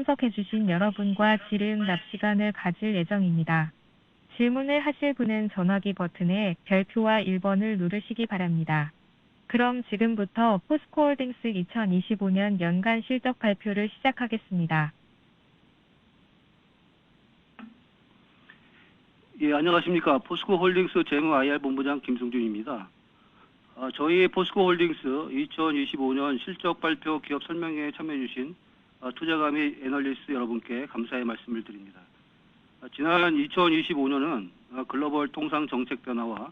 참석해주신 여러분과 질의응답 시간을 가질 예정입니다. 질문을 하실 분은 전화기 버튼에 별표와 1번을 누르시기 바랍니다. 그럼 지금부터 포스코홀딩스 2025년 연간 실적 발표를 시작하겠습니다. 예, 안녕하십니까. 포스코홀딩스 재무-IR 본부장 김승준입니다. 저희 포스코홀딩스 2025년 실적 발표 기업 설명회에 참여해 주신 투자가 및 애널리스트 여러분께 감사의 말씀을 드립니다. 지난 2025년은 글로벌 통상 정책 변화와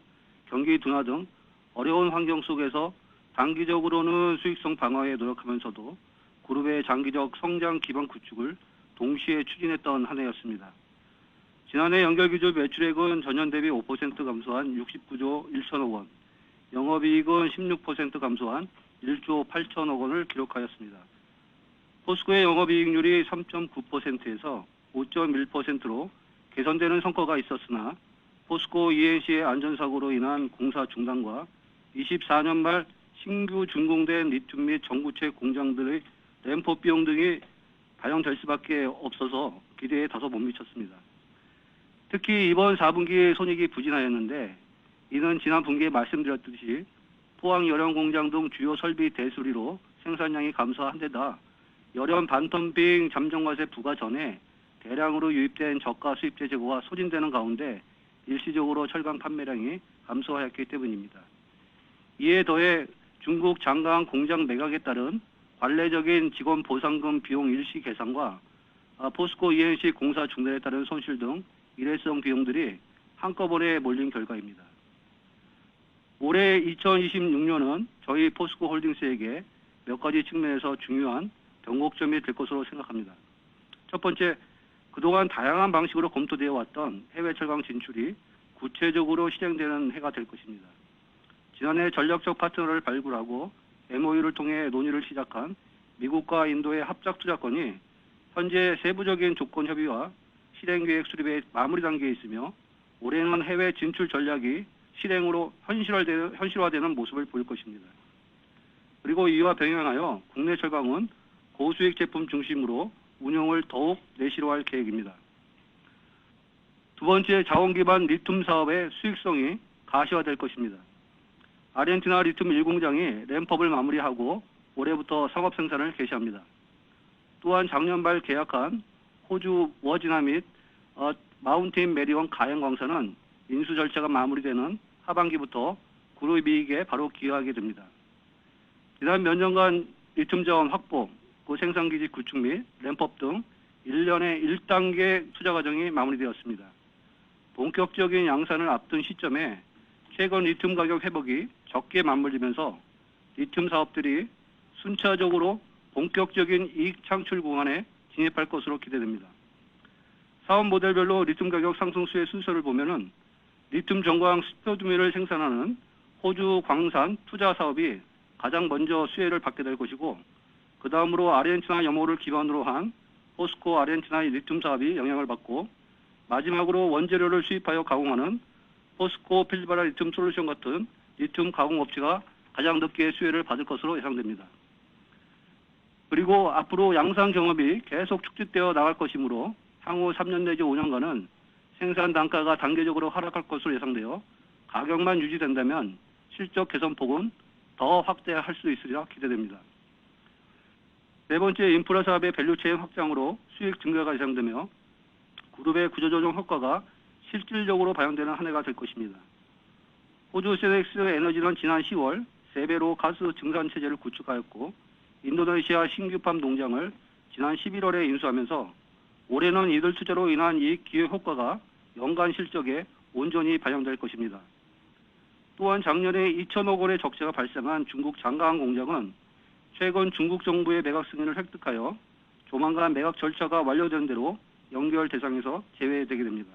경기 둔화 등 어려운 환경 속에서 단기적으로는 수익성 방어에 노력하면서도 그룹의 장기적 성장 기반 구축을 동시에 추진했던 한 해였습니다. 지난해 연결기조 매출액은 전년 대비 5% 감소한 69조 1천억 원, 영업이익은 16% 감소한 1조 8천억 원을 기록하였습니다. 포스코의 영업이익률이 3.9%에서 5.1%로 개선되는 성과가 있었으나 포스코 E&C의 안전사고로 인한 공사 중단과 24년 말 신규 준공된 리튬 및 전구체 공장들의 램프업 비용 등이 반영될 수밖에 없어서 기대에 다소 못 미쳤습니다. 특히 이번 4분기에 손익이 부진하였는데 이는 지난 분기에 말씀드렸듯이 포항 열연 공장 등 주요 설비 대수리로 생산량이 감소한 데다 열연 반텀빙 잠정과세 부과 전에 대량으로 유입된 저가 수입제 재고가 소진되는 가운데 일시적으로 철강 판매량이 감소하였기 때문입니다. 이에 더해 중국 장강 공장 매각에 따른 관례적인 직원 보상금 비용 일시 계산과 포스코 E&C 공사 중단에 따른 손실 등 일회성 비용들이 한꺼번에 몰린 결과입니다. 올해 2026년은 저희 포스코 홀딩스에게 몇 가지 측면에서 중요한 변곡점이 될 것으로 생각합니다. 첫 번째, 그동안 다양한 방식으로 검토되어 왔던 해외 철강 진출이 구체적으로 실행되는 해가 될 것입니다. 지난해 전략적 파트너를 발굴하고 MOU를 통해 논의를 시작한 미국과 인도의 합작 투자건이 현재 세부적인 조건 협의와 실행계획 수립의 마무리 단계에 있으며 올해는 해외 진출 전략이 실행으로 현실화되는 모습을 보일 것입니다. 그리고 이와 병행하여 국내 철강은 고수익 제품 중심으로 운영을 더욱 내실화할 계획입니다. 두 번째, 자원 기반 리튬 사업의 수익성이 가시화될 것입니다. 아르헨티나 리튬 1공장이 램프업을 마무리하고 올해부터 상업 생산을 개시합니다. 또한 작년 말 계약한 호주 워지나 및 마운틴 메리온 가행 광산은 인수 절차가 마무리되는 하반기부터 그룹 이익에 바로 기여하게 됩니다. 지난 몇 년간 리튬 자원 확보, 생산기지 구축 및 램프업 등 1년의 1단계 투자 과정이 마무리되었습니다. 본격적인 양산을 앞둔 시점에 최근 리튬 가격 회복이 적게 맞물리면서 리튬 사업들이 순차적으로 본격적인 이익 창출 구간에 진입할 것으로 기대됩니다. 사업 모델별로 리튬 가격 상승 수의 순서를 보면은 리튬 정광 스포드밀을 생산하는 호주 광산 투자 사업이 가장 먼저 수혜를 받게 될 것이고, 그 다음으로 아르헨티나 염호를 기반으로 한 포스코 아르헨티나의 리튬 사업이 영향을 받고, 마지막으로 원재료를 수입하여 가공하는 포스코 필리바라 리튬 솔루션 같은 리튬 가공 업체가 가장 늦게 수혜를 받을 것으로 예상됩니다. 그리고 앞으로 양산 경험이 계속 축적되어 나갈 것이므로 향후 3년 내지 5년간은 생산 단가가 단계적으로 하락할 것으로 예상되어 가격만 유지된다면 실적 개선폭은 더 확대할 수 있으리라 기대됩니다. 네 번째, 인프라 사업의 밸류체인 확장으로 수익 증가가 예상되며 그룹의 구조조정 효과가 실질적으로 반영되는 한 해가 될 것입니다. 호주 세넥스 에너지는 지난 10월 3배로 가스 증산 체제를 구축하였고, 인도네시아 신규팜 농장을 지난 11월에 인수하면서 올해는 이들 투자로 인한 이익 기여 효과가 연간 실적에 온전히 반영될 것입니다. 또한 작년에 2천억 원의 적자가 발생한 중국 장강 공장은 최근 중국 정부의 매각 승인을 획득하여 조만간 매각 절차가 완료된 대로 연결 대상에서 제외되게 됩니다.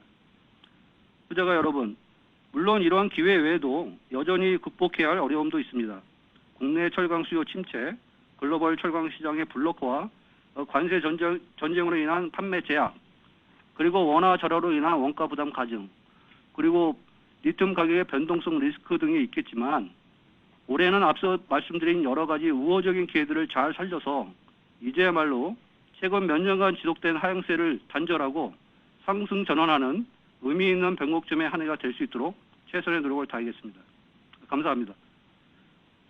투자가 여러분, 물론 이러한 기회 외에도 여전히 극복해야 할 어려움도 있습니다. 국내 철강 수요 침체, 글로벌 철강 시장의 블록화와 관세 전쟁으로 인한 판매 제약, 그리고 원화 절하로 인한 원가 부담 가중, 그리고 리튬 가격의 변동성 리스크 등이 있겠지만 올해는 앞서 말씀드린 여러 가지 우호적인 기회들을 잘 살려서 이제야말로 최근 몇 년간 지속된 하향세를 단절하고 상승 전환하는 의미 있는 변곡점의 한 해가 될 수 있도록 최선의 노력을 다하겠습니다. 감사합니다.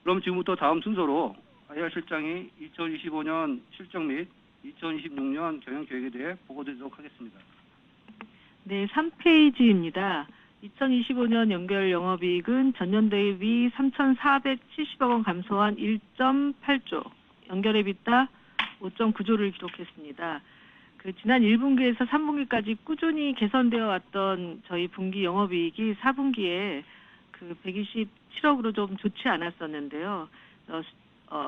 그럼 지금부터 다음 순서로 IR 실장이 2025년 실적 및 2026년 경영 계획에 대해 보고드리도록 하겠습니다. 네, 3페이지입니다. 2025년 연결 영업이익은 전년 대비 3,470억 원 감소한 1.8조, 연결 EBITDA 5.9조를 기록했습니다. 지난 1분기에서 3분기까지 꾸준히 개선되어 왔던 저희 분기 영업이익이 4분기에 127억으로 좀 좋지 않았었는데요.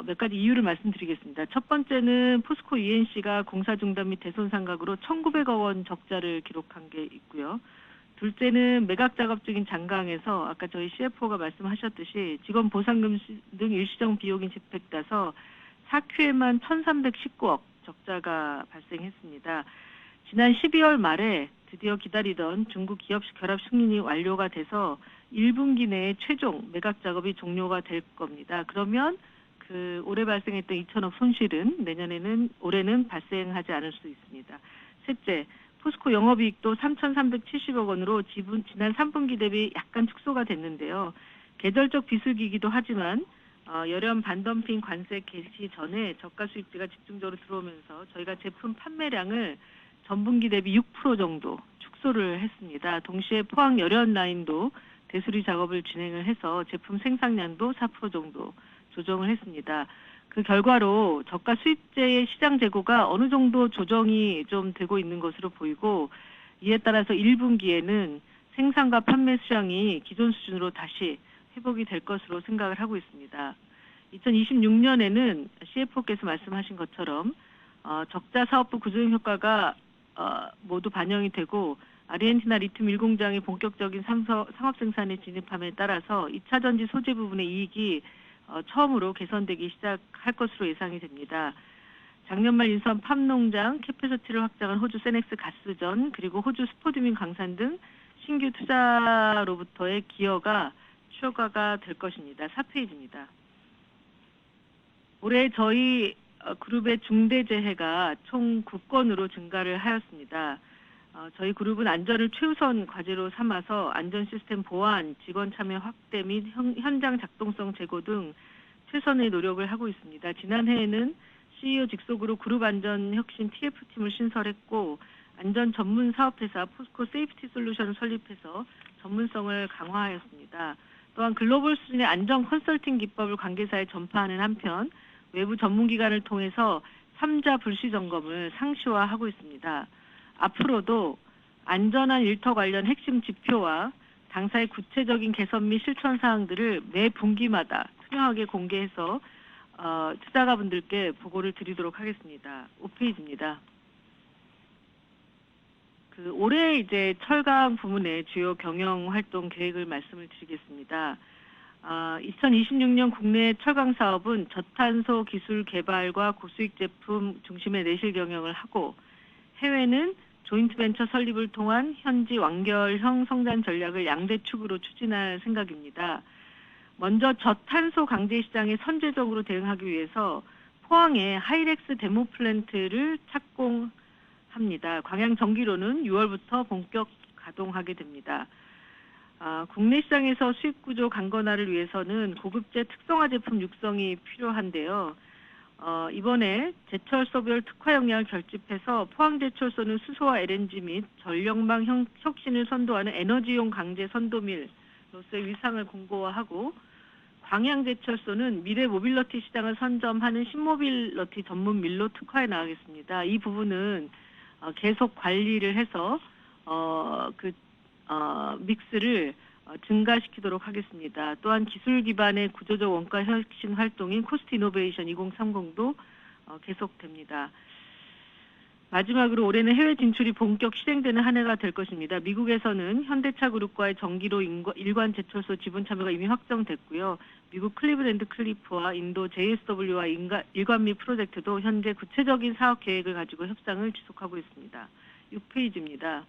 몇 가지 이유를 말씀드리겠습니다. 첫 번째는 포스코 ENC가 공사 중단 및 대손 상각으로 1,900억 원 적자를 기록한 게 있고요. 둘째는 매각 작업 중인 장강에서 아까 저희 CFO가 말씀하셨듯이 직원 보상금 등 일시적 비용이 집행돼서 4Q에만 1,319억 적자가 발생했습니다. 지난 12월 말에 드디어 기다리던 중국 기업식 결합 승인이 완료가 돼서 1분기 내에 최종 매각 작업이 종료가 될 겁니다. 그러면 올해 발생했던 2천억 손실은 올해는 발생하지 않을 수 있습니다. 셋째, 포스코 영업이익도 3,370억 원으로 지난 3분기 대비 약간 축소가 됐는데요. 계절적 비수기이기도 하지만 열연 반덤핑 관세 개시 전에 저가 수입지가 집중적으로 들어오면서 저희가 제품 판매량을 전분기 대비 6% 정도 축소를 했습니다. 동시에 포항 열연 라인도 대수리 작업을 진행을 해서 제품 생산량도 4% 정도 조정을 했습니다. 그 결과로 저가 수입제의 시장 재고가 어느 정도 조정이 좀 되고 있는 것으로 보이고, 이에 따라서 1분기에는 생산과 판매 수량이 기존 수준으로 다시 회복이 될 것으로 생각을 하고 있습니다. 2026년에는 CFO께서 말씀하신 것처럼 적자 사업부 구조형 효과가 모두 반영이 되고 아르헨티나 리튬 1공장의 본격적인 상업 생산에 진입함에 따라서 2차 전지 소재 부분의 이익이 처음으로 개선되기 시작할 것으로 예상이 됩니다. 작년 말 인수한 팜농장, 캐패서티를 확장한 호주 세넥스 가스전, 그리고 호주 스포드민 강산 등 신규 투자로부터의 기여가 추가가 될 것입니다. 4페이지입니다. 올해 저희 그룹의 중대재해가 총 9건으로 증가를 하였습니다. 저희 그룹은 안전을 최우선 과제로 삼아서 안전 시스템 보완, 직원 참여 확대 및 현장 작동성 제고 등 최선의 노력을 하고 있습니다. 지난해에는 CEO 직속으로 그룹 안전 혁신 TF팀을 신설했고, 안전 전문 사업회사 포스코 세이프티 솔루션을 설립해서 전문성을 강화하였습니다. 또한 글로벌 수준의 안전 컨설팅 기법을 관계사에 전파하는 한편 외부 전문기관을 통해서 3자 불시 점검을 상시화하고 있습니다. 앞으로도 안전한 일터 관련 핵심 지표와 당사의 구체적인 개선 및 실천 사항들을 매 분기마다 투명하게 공개해서 투자가분들께 보고를 드리도록 하겠습니다. 5페이지입니다. 올해 이제 철강 부문의 주요 경영 활동 계획을 말씀을 드리겠습니다. 2026년 국내 철강 사업은 저탄소 기술 개발과 고수익 제품 중심의 내실 경영을 하고, 해외는 조인트 벤처 설립을 통한 현지 완결형 성장 전략을 양대 축으로 추진할 생각입니다. 먼저 저탄소 강제 시장에 선제적으로 대응하기 위해서 포항에 하이렉스 데모 플랜트를 착공합니다. 광양 전기로는 6월부터 본격 가동하게 됩니다. 국내 시장에서 수익 구조 강건화를 위해서는 고급재 특성화 제품 육성이 필요한데요. 이번에 제철소별 특화 역량을 결집해서 포항제철소는 수소와 LNG 및 전력망 혁신을 선도하는 에너지용 강제 선도밀로서의 위상을 공고화하고, 광양제철소는 미래 모빌러티 시장을 선점하는 신모빌러티 전문 밀로 특화해 나가겠습니다. 이 부분은 계속 관리를 해서 믹스를 증가시키도록 하겠습니다. 또한 기술 기반의 구조적 원가 혁신 활동인 코스트 이노베이션 2030도 계속됩니다. 마지막으로 올해는 해외 진출이 본격 실행되는 한 해가 될 것입니다. 미국에서는 현대차 그룹과의 정기로 일관 제철소 지분 참여가 이미 확정됐고요. 미국 클리브랜드 클리프와 인도 JSW와 일관미 프로젝트도 현재 구체적인 사업 계획을 가지고 협상을 지속하고 있습니다. 6페이지입니다.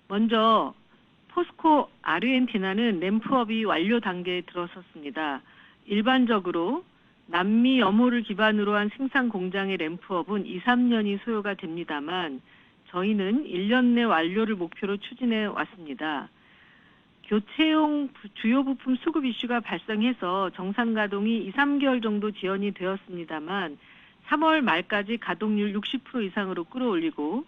먼저 포스코 아르헨티나는 램프업이 완료 단계에 들어섰습니다. 일반적으로 남미 염호를 기반으로 한 생산 공장의 램프업은 2, 3년이 소요가 됩니다만 저희는 1년 내 완료를 목표로 추진해 왔습니다. 교체용 주요 부품 수급 이슈가 발생해서 정상 가동이 2, 3개월 정도 지연이 되었습니다만 3월 말까지 가동률 60% 이상으로 끌어올리고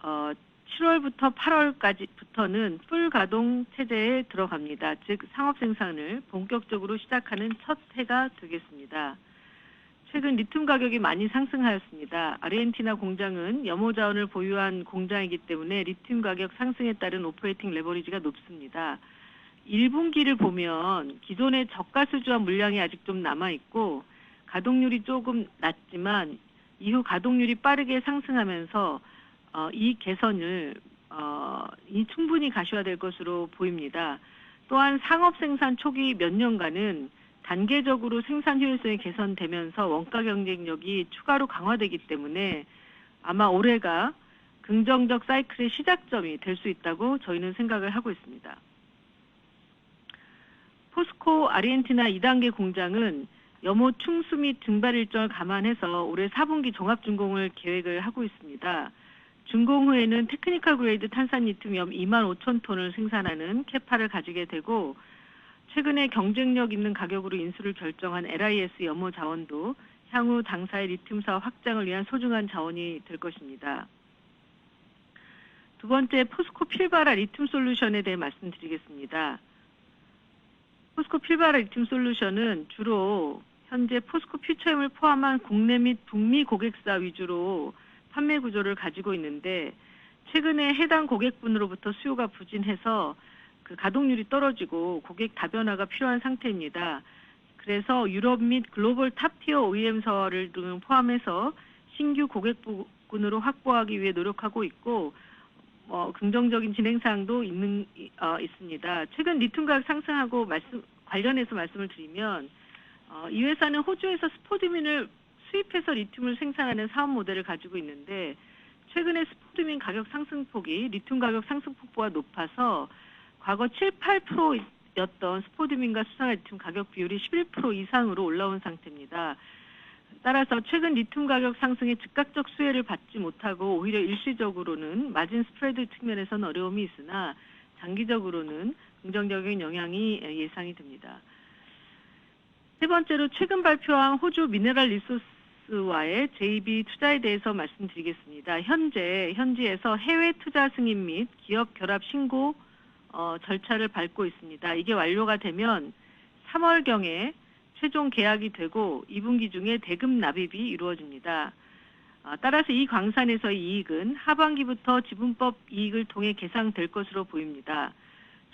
7월부터 8월까지부터는 풀 가동 체제에 들어갑니다. 즉 상업 생산을 본격적으로 시작하는 첫 해가 되겠습니다. 최근 리튬 가격이 많이 상승하였습니다. 아르헨티나 공장은 염호 자원을 보유한 공장이기 때문에 리튬 가격 상승에 따른 오퍼레이팅 레버리지가 높습니다. 1분기를 보면 기존의 저가 수주한 물량이 아직 좀 남아있고 가동률이 조금 낮지만 이후 가동률이 빠르게 상승하면서 이 개선을 충분히 가시화될 것으로 보입니다. 또한 상업 생산 초기 몇 년간은 단계적으로 생산 효율성이 개선되면서 원가 경쟁력이 추가로 강화되기 때문에 아마 올해가 긍정적 사이클의 시작점이 될 수 있다고 저희는 생각을 하고 있습니다. 포스코 아르헨티나 2단계 공장은 염호 충수 및 증발 일정을 감안해서 올해 4분기 종합준공을 계획을 하고 있습니다. 준공 후에는 테크니컬 그레이드 탄산 리튬 염 25,000톤을 생산하는 캐파를 가지게 되고 최근에 경쟁력 있는 가격으로 인수를 결정한 LIS 염호 자원도 향후 당사의 리튬 사업 확장을 위한 소중한 자원이 될 것입니다. 두 번째, 포스코 필바라 리튬 솔루션에 대해 말씀드리겠습니다. 포스코 필바라 리튬 솔루션은 주로 현재 포스코 퓨처엠을 포함한 국내 및 북미 고객사 위주로 판매 구조를 가지고 있는데 최근에 해당 고객분으로부터 수요가 부진해서 그 가동률이 떨어지고 고객 다변화가 필요한 상태입니다. 그래서 유럽 및 글로벌 탑티어 OEM사를 등 포함해서 신규 고객분으로 확보하기 위해 노력하고 있고 긍정적인 진행사항도 있습니다. 최근 리튬 가격 상승하고 관련해서 말씀을 드리면 이 회사는 호주에서 스포드민을 수입해서 리튬을 생산하는 사업 모델을 가지고 있는데 최근에 스포드민 가격 상승폭이 리튬 가격 상승폭보다 높아서 과거 7, 8%였던 스포드민과 수산화 리튬 가격 비율이 11% 이상으로 올라온 상태입니다. 따라서 최근 리튬 가격 상승에 즉각적 수혜를 받지 못하고 오히려 일시적으로는 마진 스프레드 측면에서는 어려움이 있으나 장기적으로는 긍정적인 영향이 예상이 됩니다. 세 번째로 최근 발표한 호주 미네랄 리소스와의 JV 투자에 대해서 말씀드리겠습니다. 현지에서 해외 투자 승인 및 기업 결합 신고 절차를 밟고 있습니다. 이게 완료가 되면 3월경에 최종 계약이 되고 2분기 중에 대금 납입이 이루어집니다. 따라서 이 광산에서의 이익은 하반기부터 지분법 이익을 통해 계상될 것으로 보입니다.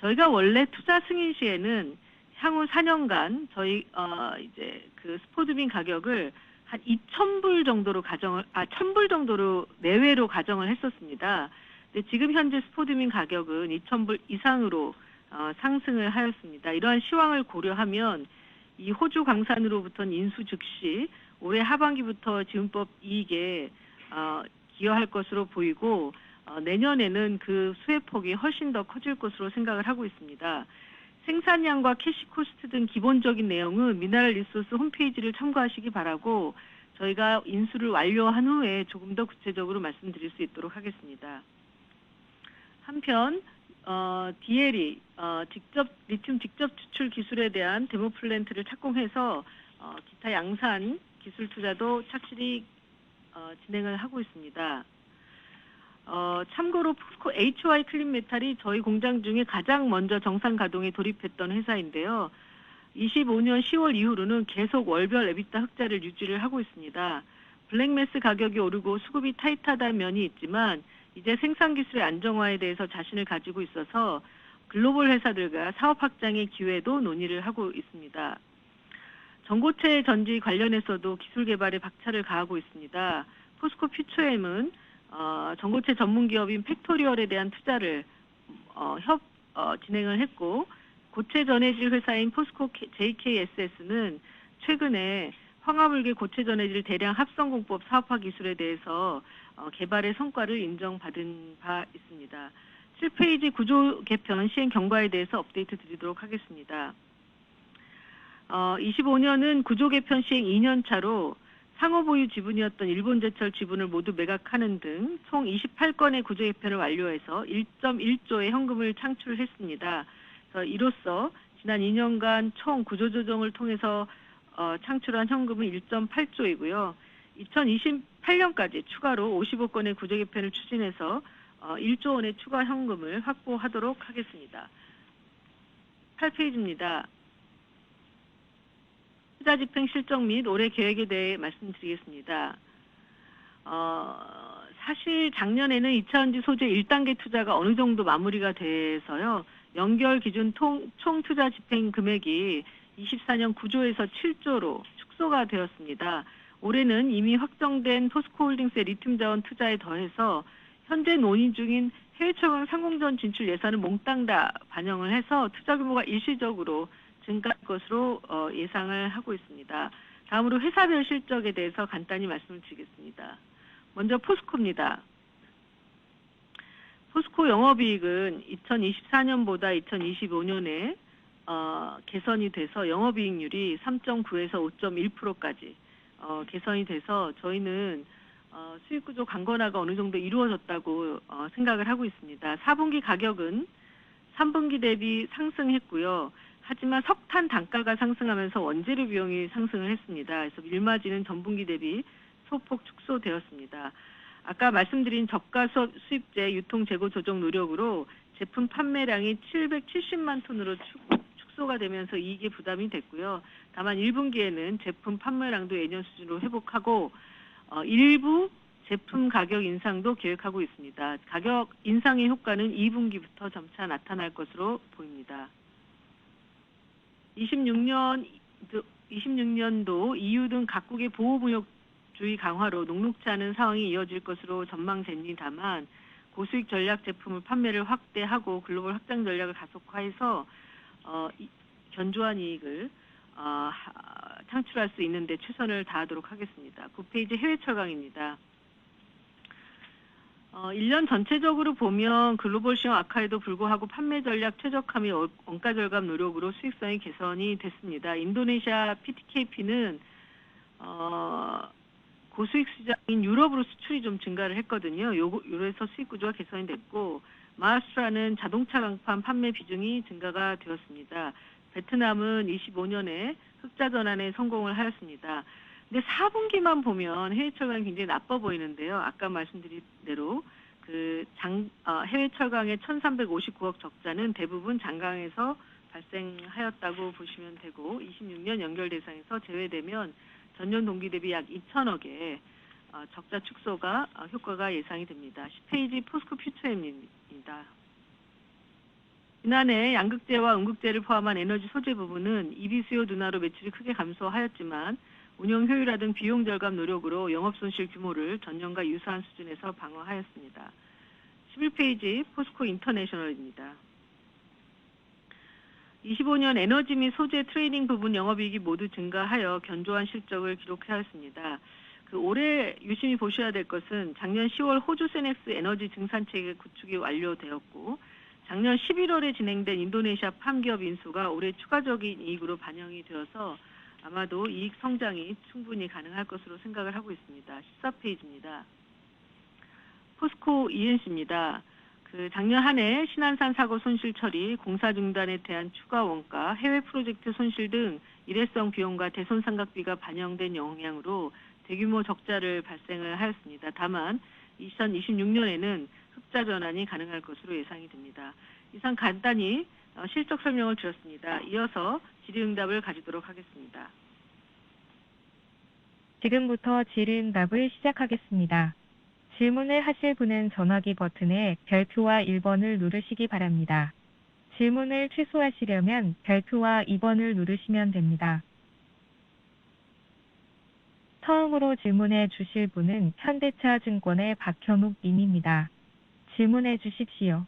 저희가 원래 투자 승인 시에는 향후 4년간 저희 이제 그 스포드민 가격을 한 2,000불 정도로 1,000불 정도로 내외로 가정을 했었습니다. 근데 지금 현재 스포드민 가격은 2,000불 이상으로 상승을 하였습니다. 이러한 시황을 고려하면 이 호주 광산으로부터는 인수 즉시 올해 하반기부터 지분법 이익에 기여할 것으로 보이고 내년에는 그 수혜폭이 훨씬 더 커질 것으로 생각을 하고 있습니다. 생산량과 캐시 코스트 등 기본적인 내용은 미네랄 리소스 홈페이지를 참고하시기 바라고 저희가 인수를 완료한 후에 조금 더 구체적으로 말씀드릴 수 있도록 하겠습니다. 한편 DLE 리튬 직접 추출 기술에 대한 데모 플랜트를 착공해서 기타 양산 기술 투자도 착실히 진행을 하고 있습니다. 참고로 포스코 HY 클린메탈이 저희 공장 중에 가장 먼저 정상 가동에 돌입했던 회사인데요. 25년 10월 이후로는 계속 월별 에비타 흑자를 유지를 하고 있습니다. 블랙매스 가격이 오르고 수급이 타이트하다는 면이 있지만 이제 생산 기술의 안정화에 대해서 자신을 가지고 있어서 글로벌 회사들과 사업 확장의 기회도 논의를 하고 있습니다. 전고체 전지 관련해서도 기술 개발에 박차를 가하고 있습니다. 포스코 퓨처엠은 전고체 전문 기업인 팩토리얼에 대한 투자를 진행을 했고 고체 전해질 회사인 포스코 JKSS는 최근에 황화물계 고체 전해질 대량 합성 공법 사업화 기술에 대해서 개발의 성과를 인정받은 바 있습니다. 7페이지 구조 개편 시행 경과에 대해서 업데이트 드리도록 하겠습니다. 25년은 구조 개편 시행 2년 차로 상호 보유 지분이었던 일본제철 지분을 모두 매각하는 등 총 28건의 구조 개편을 완료해서 1.1조의 현금을 창출했습니다. 그래서 이로써 지난 2년간 총 구조 조정을 통해서 창출한 현금은 1.8조이고요. 2028년까지 추가로 55건의 구조 개편을 추진해서 1조 원의 추가 현금을 확보하도록 하겠습니다. 8페이지입니다. 투자 집행 실적 및 올해 계획에 대해 말씀드리겠습니다. 사실 작년에는 2차전지 소재 1단계 투자가 어느 정도 마무리가 돼서요. 연결 기준 총 투자 집행 금액이 24년 9조에서 7조로 축소가 되었습니다. 올해는 이미 확정된 포스코홀딩스의 리튬 자원 투자에 더해서 현재 논의 중인 해외철강 상공전 진출 예산을 몽땅 다 반영을 해서 투자 규모가 일시적으로 증가할 것으로 예상을 하고 있습니다. 다음으로 회사별 실적에 대해서 간단히 말씀을 드리겠습니다. 먼저 포스코입니다. 포스코 영업이익은 2024년보다 2025년에 개선이 돼서 영업이익률이 3.9에서 5.1%까지 개선이 돼서 저희는 수익구조 강건화가 어느 정도 이루어졌다고 생각을 하고 있습니다. 4분기 가격은 3분기 대비 상승했고요. 하지만 석탄 단가가 상승하면서 원재료 비용이 상승을 했습니다. 그래서 밀마진은 전분기 대비 소폭 축소되었습니다. 아까 말씀드린 저가 수입제 유통 재고 조정 노력으로 제품 판매량이 770만 톤으로 축소가 되면서 이익에 부담이 됐고요. 다만 1분기에는 제품 판매량도 예년 수준으로 회복하고 일부 제품 가격 인상도 계획하고 있습니다. 가격 인상의 효과는 2분기부터 점차 나타날 것으로 보입니다. 26년도 EU 등 각국의 보호무역주의 강화로 녹록지 않은 상황이 이어질 것으로 전망됩니다만 고수익 전략 제품을 판매를 확대하고 글로벌 확장 전략을 가속화해서 견조한 이익을 창출할 수 있는 데 최선을 다하도록 하겠습니다. 9페이지 해외 철강입니다. 1년 전체적으로 보면 글로벌 시장 악화에도 불구하고 판매 전략 최적화 및 원가 절감 노력으로 수익성이 개선이 됐습니다. 인도네시아 PTKP는 고수익 시장인 유럽으로 수출이 좀 증가를 했거든요. 요래서 수익 구조가 개선이 됐고 마하스트라는 자동차 강판 판매 비중이 증가가 되었습니다. 베트남은 25년에 흑자 전환에 성공을 하였습니다. 근데 4분기만 보면 해외 철강이 굉장히 나빠 보이는데요. 아까 말씀드린 대로 해외 철강의 1,359억 적자는 대부분 장강에서 발생하였다고 보시면 되고 26년 연결 대상에서 제외되면 전년 동기 대비 약 2천억의 적자 축소가 효과가 예상이 됩니다. 10페이지 포스코 퓨처엠입니다. 지난해 양극재와 음극재를 포함한 에너지 소재 부분은 EV 수요 둔화로 매출이 크게 감소하였지만 운영 효율화 등 비용 절감 노력으로 영업손실 규모를 전년과 유사한 수준에서 방어하였습니다. 11페이지 포스코 인터내셔널입니다. 25년 에너지 및 소재 트레이딩 부분 영업이익이 모두 증가하여 견조한 실적을 기록하였습니다. 올해 유심히 보셔야 될 것은 작년 10월 호주 세넥스 에너지 증산체계 구축이 완료되었고 작년 11월에 진행된 인도네시아 팜기업 인수가 올해 추가적인 이익으로 반영이 되어서 아마도 이익 성장이 충분히 가능할 것으로 생각을 하고 있습니다. 14페이지입니다. 포스코 ENC입니다. 작년 한 해 신안산 사고 손실 처리, 공사 중단에 대한 추가 원가, 해외 프로젝트 손실 등 일회성 비용과 대손 상각비가 반영된 영향으로 대규모 적자를 발생을 하였습니다. 다만 2026년에는 흑자 전환이 가능할 것으로 예상이 됩니다. 이상 간단히 실적 설명을 드렸습니다. 이어서 질의응답을 가지도록 하겠습니다. 지금부터 질의응답을 시작하겠습니다. 질문을 하실 분은 전화기 버튼에 별표와 1번을 누르시기 바랍니다. 질문을 취소하시려면 별표와 2번을 누르시면 됩니다. 처음으로 질문해 주실 분은 현대차증권의 박현욱 님입니다. 질문해 주십시오.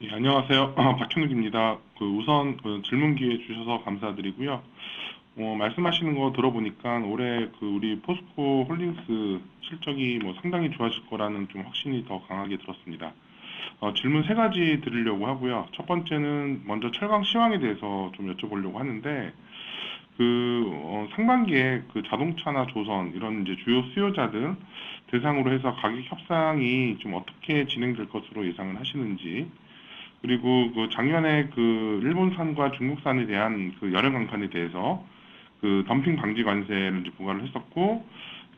네, 안녕하세요. 박현욱입니다. 우선 질문 기회 주셔서 감사드리고요. 말씀하시는 거 들어보니까 올해 우리 포스코 홀딩스 실적이 상당히 좋아질 거라는 좀 확신이 더 강하게 들었습니다. 질문 3가지 드리려고 하고요. 첫 번째는 먼저 철강 시황에 대해서 좀 여쭤보려고 하는데 상반기에 그 자동차나 조선 이런 이제 주요 수요자들 대상으로 해서 가격 협상이 좀 어떻게 진행될 것으로 예상을 하시는지, 그리고 그 작년에 그 일본산과 중국산에 대한 그 열연 강판에 대해서 그 덤핑 방지 관세를 이제 부과를 했었고,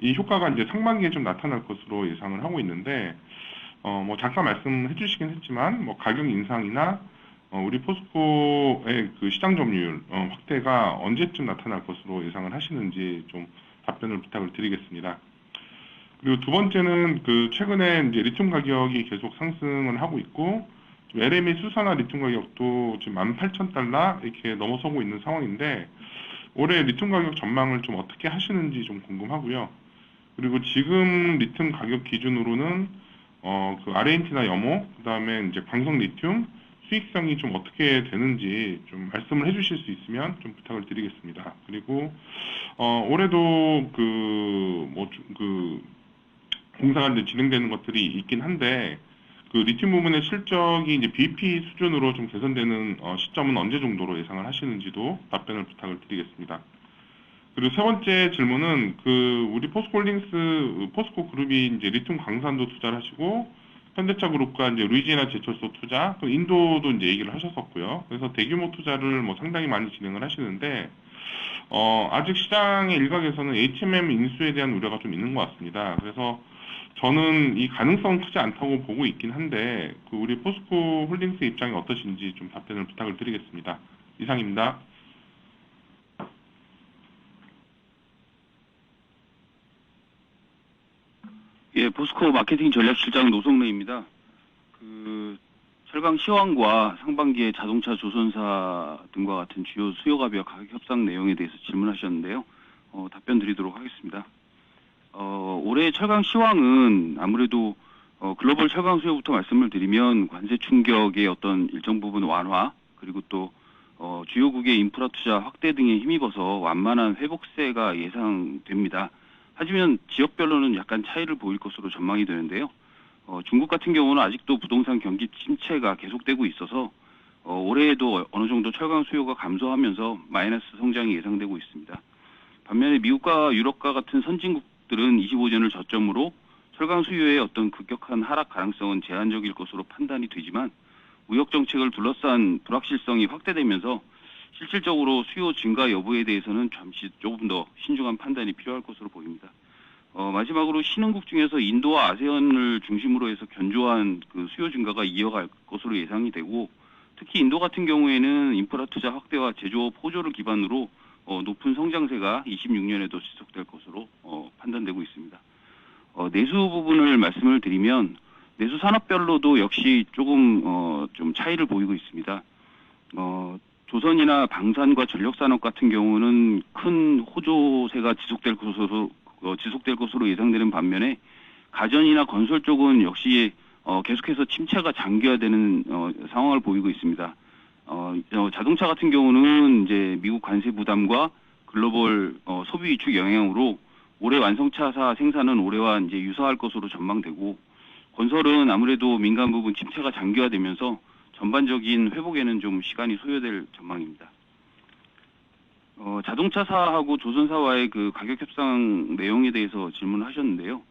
이 효과가 이제 상반기에 좀 나타날 것으로 예상을 하고 있는데, 뭐 잠깐 말씀해 주시긴 했지만, 뭐 가격 인상이나 우리 포스코의 그 시장 점유율 확대가 언제쯤 나타날 것으로 예상을 하시는지 좀 답변을 부탁을 드리겠습니다. 그리고 두 번째는 그 최근에 이제 리튬 가격이 계속 상승을 하고 있고, LME 수산화 리튬 가격도 지금 18,000달러 이렇게 넘어서고 있는 상황인데, 올해 리튬 가격 전망을 좀 어떻게 하시는지 좀 궁금하고요. 그리고 지금 리튬 가격 기준으로는 그 아르헨티나 염호, 그다음에 이제 광석 리튬 수익성이 좀 어떻게 되는지 좀 말씀을 해주실 수 있으면 좀 부탁을 드리겠습니다. 그리고 올해도 공사가 이제 진행되는 것들이 있긴 한데, 그 리튬 부분의 실적이 이제 BP 수준으로 좀 개선되는 시점은 언제 정도로 예상을 하시는지도 답변을 부탁을 드리겠습니다. 그리고 세 번째 질문은 그 우리 포스코홀딩스, 포스코 그룹이 이제 리튬 광산도 투자를 하시고, 현대차 그룹과 이제 루이지애나 제철소 투자, 또 인도도 이제 얘기를 하셨었고요. 그래서 대규모 투자를 뭐 상당히 많이 진행을 하시는데, 아직 시장의 일각에서는 HMM 인수에 대한 우려가 좀 있는 것 같습니다. 그래서 저는 이 가능성은 크지 않다고 보고 있긴 한데, 그 우리 포스코 홀딩스 입장이 어떠신지 좀 답변을 부탁을 드리겠습니다. 이상입니다. 예, 포스코 마케팅 전략실장 노성래입니다. 그 철강 시황과 상반기에 자동차 조선사 등과 같은 주요 수요가격 가격 협상 내용에 대해서 질문하셨는데요. 답변 드리도록 하겠습니다. 올해 철강 시황은 아무래도 글로벌 철강 수요부터 말씀을 드리면 관세 충격의 어떤 일정 부분 완화, 그리고 또 주요국의 인프라 투자 확대 등에 힘입어서 완만한 회복세가 예상됩니다. 하지만 지역별로는 약간 차이를 보일 것으로 전망이 되는데요. 중국 같은 경우는 아직도 부동산 경기 침체가 계속되고 있어서 올해에도 어느 정도 철강 수요가 감소하면서 마이너스 성장이 예상되고 있습니다. 반면에 미국과 유럽과 같은 선진국들은 25년을 저점으로 철강 수요의 어떤 급격한 하락 가능성은 제한적일 것으로 판단이 되지만, 무역 정책을 둘러싼 불확실성이 확대되면서 실질적으로 수요 증가 여부에 대해서는 잠시 조금 더 신중한 판단이 필요할 것으로 보입니다. 마지막으로 신흥국 중에서 인도와 아세안을 중심으로 해서 견조한 그 수요 증가가 이어갈 것으로 예상이 되고, 특히 인도 같은 경우에는 인프라 투자 확대와 제조업 호조를 기반으로 높은 성장세가 26년에도 지속될 것으로 판단되고 있습니다. 내수 부분을 말씀을 드리면, 내수 산업별로도 역시 조금 좀 차이를 보이고 있습니다. 조선이나 방산과 전력산업 같은 경우는 큰 호조세가 지속될 것으로 예상되는 반면에, 가전이나 건설 쪽은 역시 계속해서 침체가 장기화되는 상황을 보이고 있습니다. 자동차 같은 경우는 이제 미국 관세 부담과 글로벌 소비 위축 영향으로 올해 완성차사 생산은 올해와 이제 유사할 것으로 전망되고, 건설은 아무래도 민간 부분 침체가 장기화되면서 전반적인 회복에는 좀 시간이 소요될 전망입니다. 자동차사하고 조선사와의 그 가격 협상 내용에 대해서 질문하셨는데요.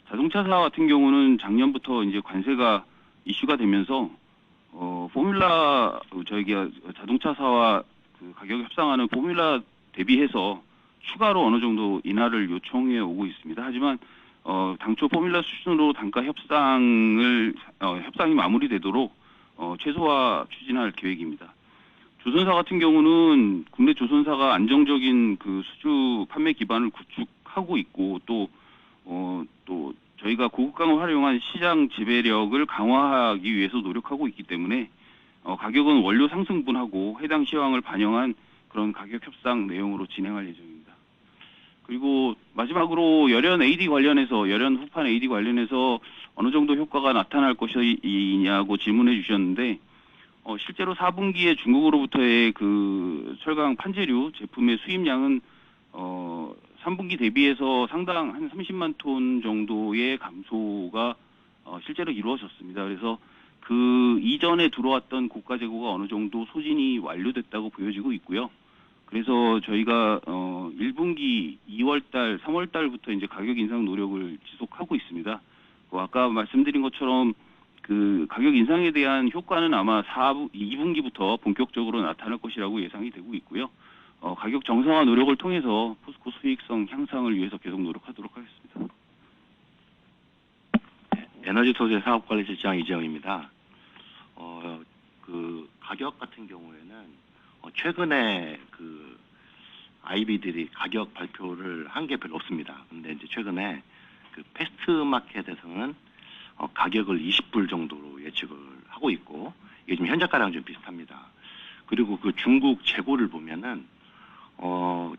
자동차사 같은 경우는 작년부터 이제 관세가 이슈가 되면서 저희가 자동차사와 그 가격 협상하는 포뮬라 대비해서 추가로 어느 정도 인하를 요청해 오고 있습니다. 하지만 당초 포뮬라 수준으로 단가 협상이 마무리되도록 최소화 추진할 계획입니다. 조선사 같은 경우는 국내 조선사가 안정적인 그 수주 판매 기반을 구축하고 있고, 또 저희가 고급강을 활용한 시장 지배력을 강화하기 위해서 노력하고 있기 때문에 가격은 원료 상승분하고 해당 시황을 반영한 그런 가격 협상 내용으로 진행할 예정입니다. 그리고 마지막으로 열연 후판 AD 관련해서 어느 정도 효과가 나타날 것이냐고 질문해 주셨는데, 실제로 4분기에 중국으로부터의 그 철강 판재류 제품의 수입량은 3분기 대비해서 상당 한 30만 톤 정도의 감소가 실제로 이루어졌습니다. 그래서 그 이전에 들어왔던 고가 재고가 어느 정도 소진이 완료됐다고 보여지고 있고요. 그래서 저희가 1분기 2월달, 3월달부터 이제 가격 인상 노력을 지속하고 있습니다. 아까 말씀드린 것처럼 그 가격 인상에 대한 효과는 아마 2분기부터 본격적으로 나타날 것이라고 예상이 되고 있고요. 가격 정상화 노력을 통해서 포스코 수익성 향상을 위해서 계속 노력하도록 하겠습니다. 에너지 소재 사업관리실장 이재영입니다. 그 가격 같은 경우에는 최근에 그 IB들이 가격 발표를 한 게 별로 없습니다. 근데 이제 최근에 그 패스트마켓에서는 가격을 20불 정도로 예측을 하고 있고, 이게 지금 현재가랑 좀 비슷합니다. 그리고 그 중국 재고를 보면은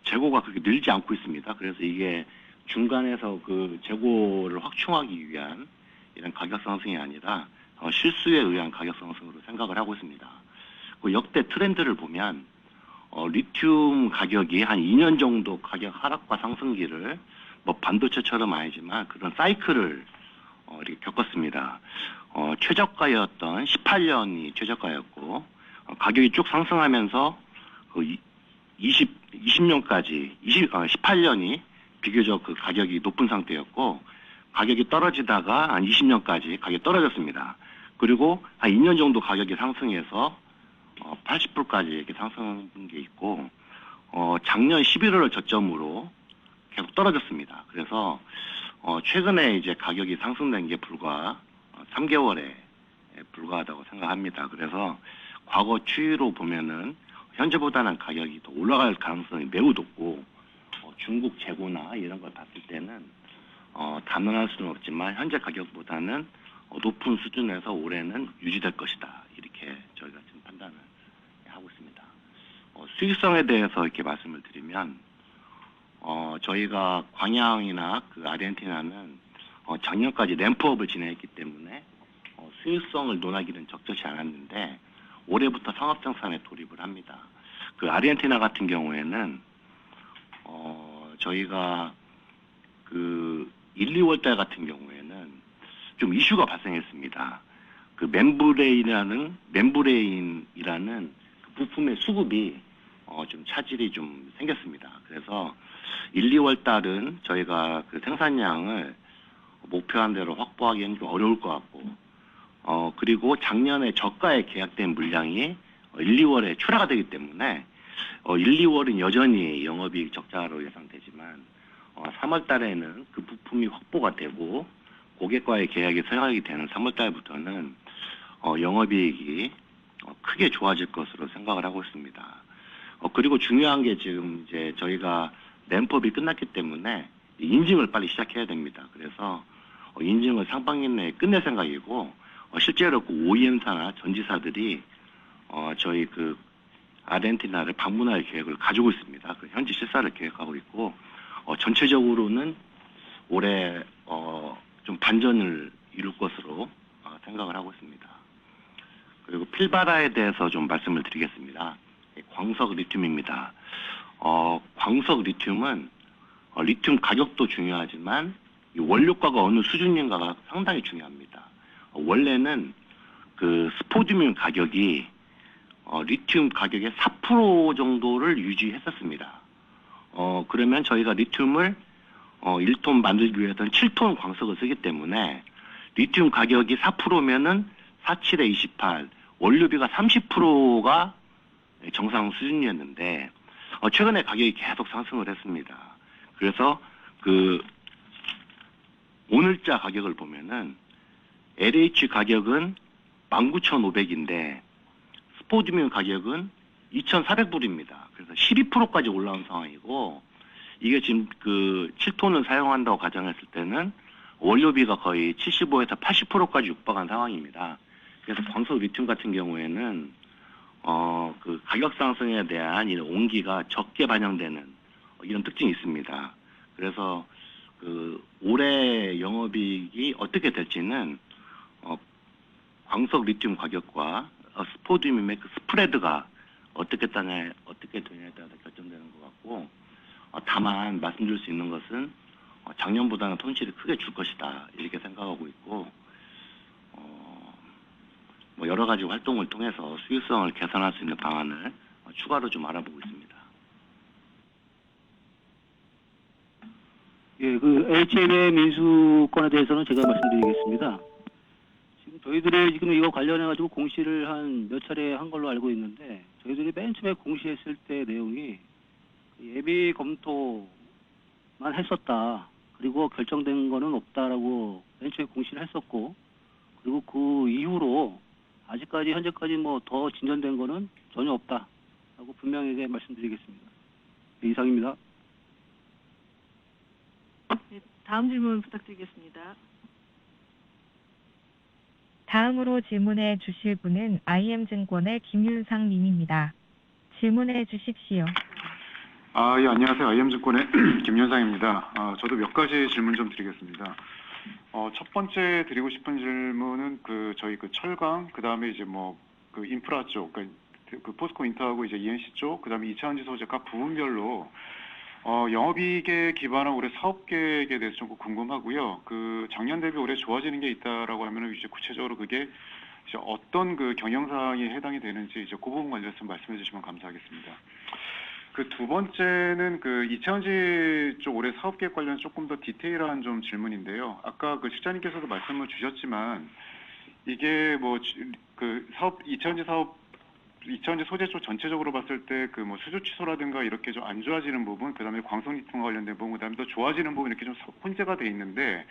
재고가 그렇게 늘지 않고 있습니다. 그래서 이게 중간에서 그 재고를 확충하기 위한 이런 가격 상승이 아니라 실수에 의한 가격 상승으로 생각을 하고 있습니다. 그 역대 트렌드를 보면 리튬 가격이 한 2년 정도 가격 하락과 상승기를 뭐 반도체처럼 아니지만 그런 사이클을 이렇게 겪었습니다. 최저가였던 18년이 최저가였고, 가격이 쭉 상승하면서 그 20년까지 18년이 비교적 그 가격이 높은 상태였고, 가격이 떨어지다가 한 20년까지 가격이 떨어졌습니다. 그리고 한 2년 정도 가격이 상승해서 80불까지 이렇게 상승한 게 있고, 작년 11월을 저점으로 계속 떨어졌습니다. 그래서 최근에 이제 가격이 상승된 게 불과 3개월에 불과하다고 생각합니다. 그래서 과거 추이로 보면은 현재보다는 가격이 더 올라갈 가능성이 매우 높고, 중국 재고나 이런 걸 봤을 때는 단언할 수는 없지만 현재 가격보다는 높은 수준에서 올해는 유지될 것이다, 이렇게 저희가 지금 판단을 하고 있습니다. 수익성에 대해서 이렇게 말씀을 드리면, 저희가 광양이나 그 아르헨티나는 작년까지 램프업을 진행했기 때문에 수익성을 논하기는 적절치 않았는데, 올해부터 상업 생산에 돌입을 합니다. 그 아르헨티나 같은 경우에는 저희가 그 1, 2월 달 같은 경우에는 좀 이슈가 발생했습니다. 그 멤브레인이라는 그 부품의 수급이 좀 차질이 좀 생겼습니다. 그래서 1, 2월 달은 저희가 그 생산량을 목표한 대로 확보하기는 좀 어려울 것 같고, 그리고 작년에 저가에 계약된 물량이 1, 2월에 출하가 되기 때문에 1, 2월은 여전히 영업이익 적자로 예상되지만 3월 달에는 그 부품이 확보가 되고 고객과의 계약이 서약이 되는 3월 달부터는 영업이익이 크게 좋아질 것으로 생각을 하고 있습니다. 그리고 중요한 게 지금 이제 저희가 램프업이 끝났기 때문에 인증을 빨리 시작해야 됩니다. 그래서 인증을 상반기 내에 끝낼 생각이고, 실제로 그 OEM사나 전지사들이 저희 그 아르헨티나를 방문할 계획을 가지고 있습니다. 그 현지 실사를 계획하고 있고, 전체적으로는 올해 좀 반전을 이룰 것으로 생각을 하고 있습니다. 그리고 필바라에 대해서 좀 말씀을 드리겠습니다. 광석 리튬입니다. 광석 리튬은 리튬 가격도 중요하지만 이 원료가가 어느 수준인가가 상당히 중요합니다. 원래는 그 스포디움 가격이 리튬 가격의 4% 정도를 유지했었습니다. 그러면 저희가 리튬을 1톤 만들기 위해서는 7톤 광석을 쓰기 때문에 리튬 가격이 4%면은 47에 28, 원료비가 30%가 정상 수준이었는데 최근에 가격이 계속 상승을 했습니다. 그래서 그 오늘자 가격을 보면은 LH 가격은 19,500인데 스포디움 가격은 2,400불입니다. 그래서 12%까지 올라온 상황이고, 이게 지금 그 7톤을 사용한다고 가정했을 때는 원료비가 거의 75에서 80%까지 육박한 상황입니다. 그래서 광석 리튬 같은 경우에는 그 가격 상승에 대한 이런 온기가 적게 반영되는 이런 특징이 있습니다. 그래서 그 올해 영업이익이 어떻게 될지는 광석 리튬 가격과 스포디움의 그 스프레드가 어떻게 되냐에 따라 결정되는 것 같고, 다만 말씀드릴 수 있는 것은 작년보다는 손실이 크게 줄 것이다, 이렇게 생각하고 있고, 뭐 여러 가지 활동을 통해서 수익성을 개선할 수 있는 방안을 추가로 좀 알아보고 있습니다. 예, 그 HM의 민수건에 대해서는 제가 말씀드리겠습니다. 지금 저희들이 지금 이거 관련해 가지고 공시를 한 몇 차례 한 걸로 알고 있는데 저희들이 맨 처음에 공시했을 때 내용이 예비 검토만 했었다. 그리고 결정된 거는 없다라고 맨 처음에 공시를 했었고, 그리고 그 이후로 아직까지 현재까지 뭐 더 진전된 거는 전혀 없다라고 분명하게 말씀드리겠습니다. 네, 이상입니다. 네, 다음 질문 부탁드리겠습니다. 다음으로 질문해 주실 분은 IM증권의 김윤상 님입니다. 질문해 주십시오. 예, 안녕하세요. IM증권의 김윤상입니다. 저도 몇 가지 질문 좀 드리겠습니다. 첫 번째 드리고 싶은 질문은 저희 철강, 그 다음에 이제 그 인프라 쪽, 그 포스코 인터하고 이제 ENC 쪽, 그 다음에 이차전지 소재 각 부분별로 영업이익에 기반한 올해 사업 계획에 대해서 좀 궁금하고요. 그 작년 대비 올해 좋아지는 게 있다라고 하면은 이제 구체적으로 그게 이제 어떤 그 경영사항에 해당이 되는지 이제 그 부분 관련해서 말씀해 주시면 감사하겠습니다. 그 두 번째는 그 이차전지 쪽 올해 사업 계획 관련 조금 더 디테일한 좀 질문인데요. 아까 그 실장님께서도 말씀을 주셨지만 이게 그 이차전지 소재 쪽 전체적으로 봤을 때 그 수주 취소라든가 이렇게 좀 안 좋아지는 부분, 그다음에 광석 리튬과 관련된 부분, 그다음에 또 좋아지는 부분 이렇게 좀 혼재가 돼 있는데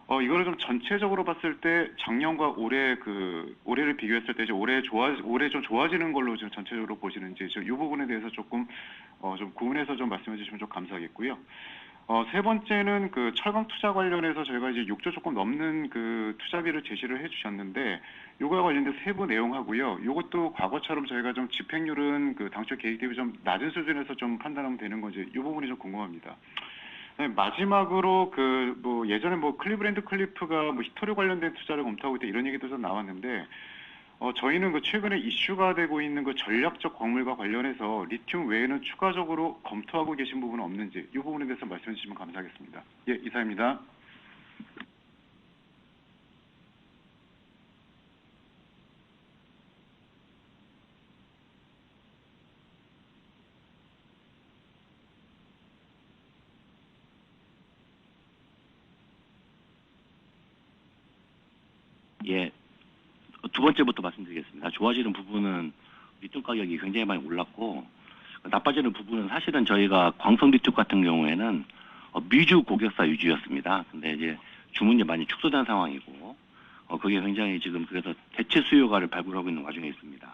이거를 좀 전체적으로 봤을 때 작년과 올해를 비교했을 때 이제 올해 좀 좋아지는 걸로 좀 전체적으로 보시는지 이 부분에 대해서 조금 좀 구분해서 좀 말씀해 주시면 좀 감사하겠고요. 세 번째는 그 철강 투자 관련해서 저희가 이제 6조 조금 넘는 그 투자비를 제시를 해주셨는데 요거와 관련된 세부 내용하고요. 요것도 과거처럼 저희가 좀 집행률은 그 당초 계획 대비 좀 낮은 수준에서 좀 판단하면 되는 건지 이 부분이 좀 궁금합니다. 네, 마지막으로 예전에 클리브랜드 클리프가 히토류 관련된 투자를 검토하고 있다 이런 얘기도 좀 나왔는데 저희는 그 최근에 이슈가 되고 있는 그 전략적 광물과 관련해서 리튬 외에는 추가적으로 검토하고 계신 부분은 없는지 이 부분에 대해서 말씀해 주시면 감사하겠습니다. 예, 이상입니다. 예, 두 번째부터 말씀드리겠습니다. 좋아지는 부분은 리튬 가격이 굉장히 많이 올랐고 나빠지는 부분은 사실은 저희가 광석 리튬 같은 경우에는 미주 고객사 위주였습니다. 근데 이제 주문이 많이 축소된 상황이고 그게 굉장히 지금 그래서 대체 수요가를 발굴하고 있는 와중에 있습니다.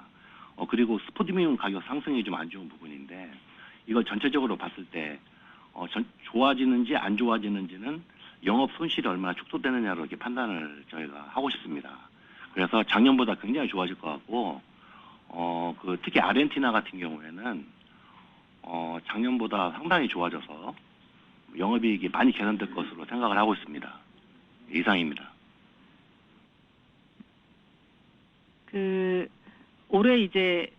그리고 스포디움 가격 상승이 좀 안 좋은 부분인데 이걸 전체적으로 봤을 때 좋아지는지 안 좋아지는지는 영업 손실이 얼마나 축소되느냐로 이렇게 판단을 저희가 하고 싶습니다. 그래서 작년보다 굉장히 좋아질 것 같고, 특히 아르헨티나 같은 경우에는, 작년보다 상당히 좋아져서 영업이익이 많이 개선될 것으로 생각을 하고 있습니다. 이상입니다. 올해 이제,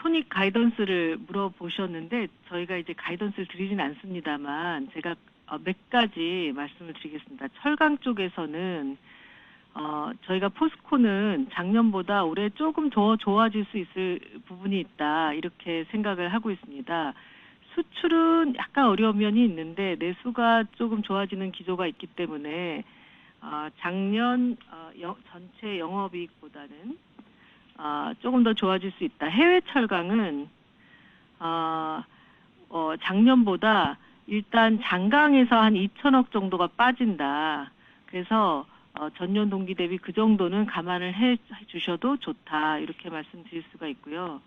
손익 가이던스를 물어보셨는데, 저희가 이제 가이던스를 드리진 않습니다만, 제가 몇 가지 말씀을 드리겠습니다. 철강 쪽에서는 저희가 포스코는 작년보다 올해 조금 더 좋아질 수 있을 부분이 있다 이렇게 생각을 하고 있습니다. 수출은 약간 어려운 면이 있는데 내수가 조금 좋아지는 기조가 있기 때문에 작년 전체 영업이익보다는 조금 더 좋아질 수 있다. 해외 철강은 작년보다 일단 장강에서 한 2천억 정도가 빠진다. 그래서 전년 동기 대비 그 정도는 감안을 해 주셔도 좋다. 이렇게 말씀드릴 수가 있고요.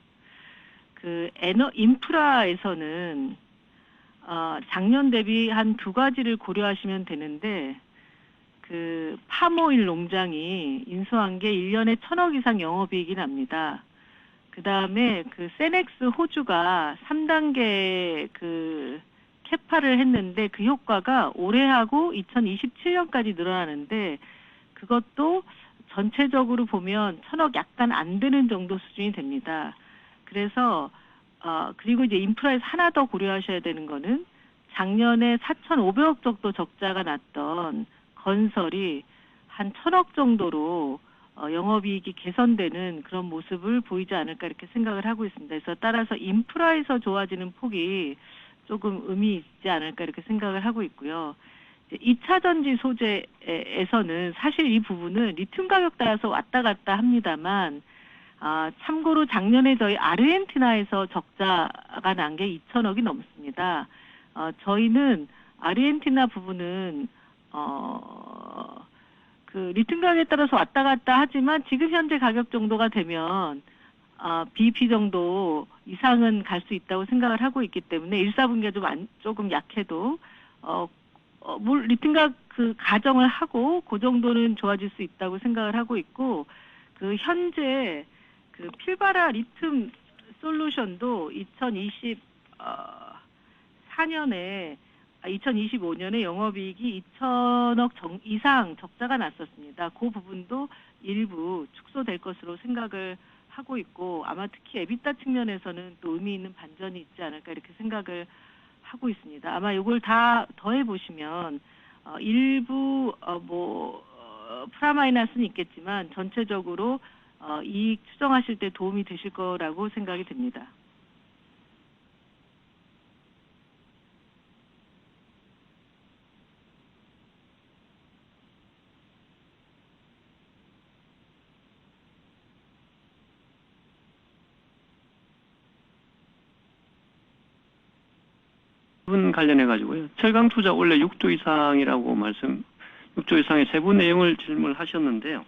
인프라에서는 작년 대비 한 두 가지를 고려하시면 되는데 팜오일 농장이 인수한 게 1년에 1,000억 이상 영업이익이 납니다. 그다음에 세넥스 호주가 3단계 캐파를 했는데 그 효과가 올해하고 2027년까지 늘어나는데 그것도 전체적으로 보면 1,000억 약간 안 되는 정도 수준이 됩니다. 그래서 그리고 이제 인프라에서 하나 더 고려하셔야 되는 거는 작년에 4,500억 정도 적자가 났던 건설이 한 1,000억 정도로 영업이익이 개선되는 그런 모습을 보이지 않을까 이렇게 생각을 하고 있습니다. 그래서 따라서 인프라에서 좋아지는 폭이 조금 의미 있지 않을까 이렇게 생각을 하고 있고요. 2차 전지 소재에서는 사실 이 부분은 리튬 가격 따라서 왔다 갔다 합니다만, 참고로 작년에 저희 아르헨티나에서 적자가 난 게 2천억이 넘습니다. 저희는 아르헨티나 부분은 그 리튬 가격에 따라서 왔다 갔다 하지만 지금 현재 가격 정도가 되면 BEP 정도 이상은 갈 수 있다고 생각을 하고 있기 때문에 1, 4분기가 조금 약해도 리튬 그 가정을 하고 그 정도는 좋아질 수 있다고 생각을 하고 있고, 그 현재 그 필바라 리튬 솔루션도 2025년에 영업이익이 2천억 이상 적자가 났었습니다. 그 부분도 일부 축소될 것으로 생각을 하고 있고, 아마 특히 에비타 측면에서는 또 의미 있는 반전이 있지 않을까 이렇게 생각을 하고 있습니다. 아마 이걸 다 더해 보시면 일부 플라마이너스는 있겠지만 전체적으로 이익 추정하실 때 도움이 되실 거라고 생각이 됩니다. 부분 관련해 가지고요. 철강 투자 원래 6조 이상이라고 6조 이상의 세부 내용을 질문하셨는데요.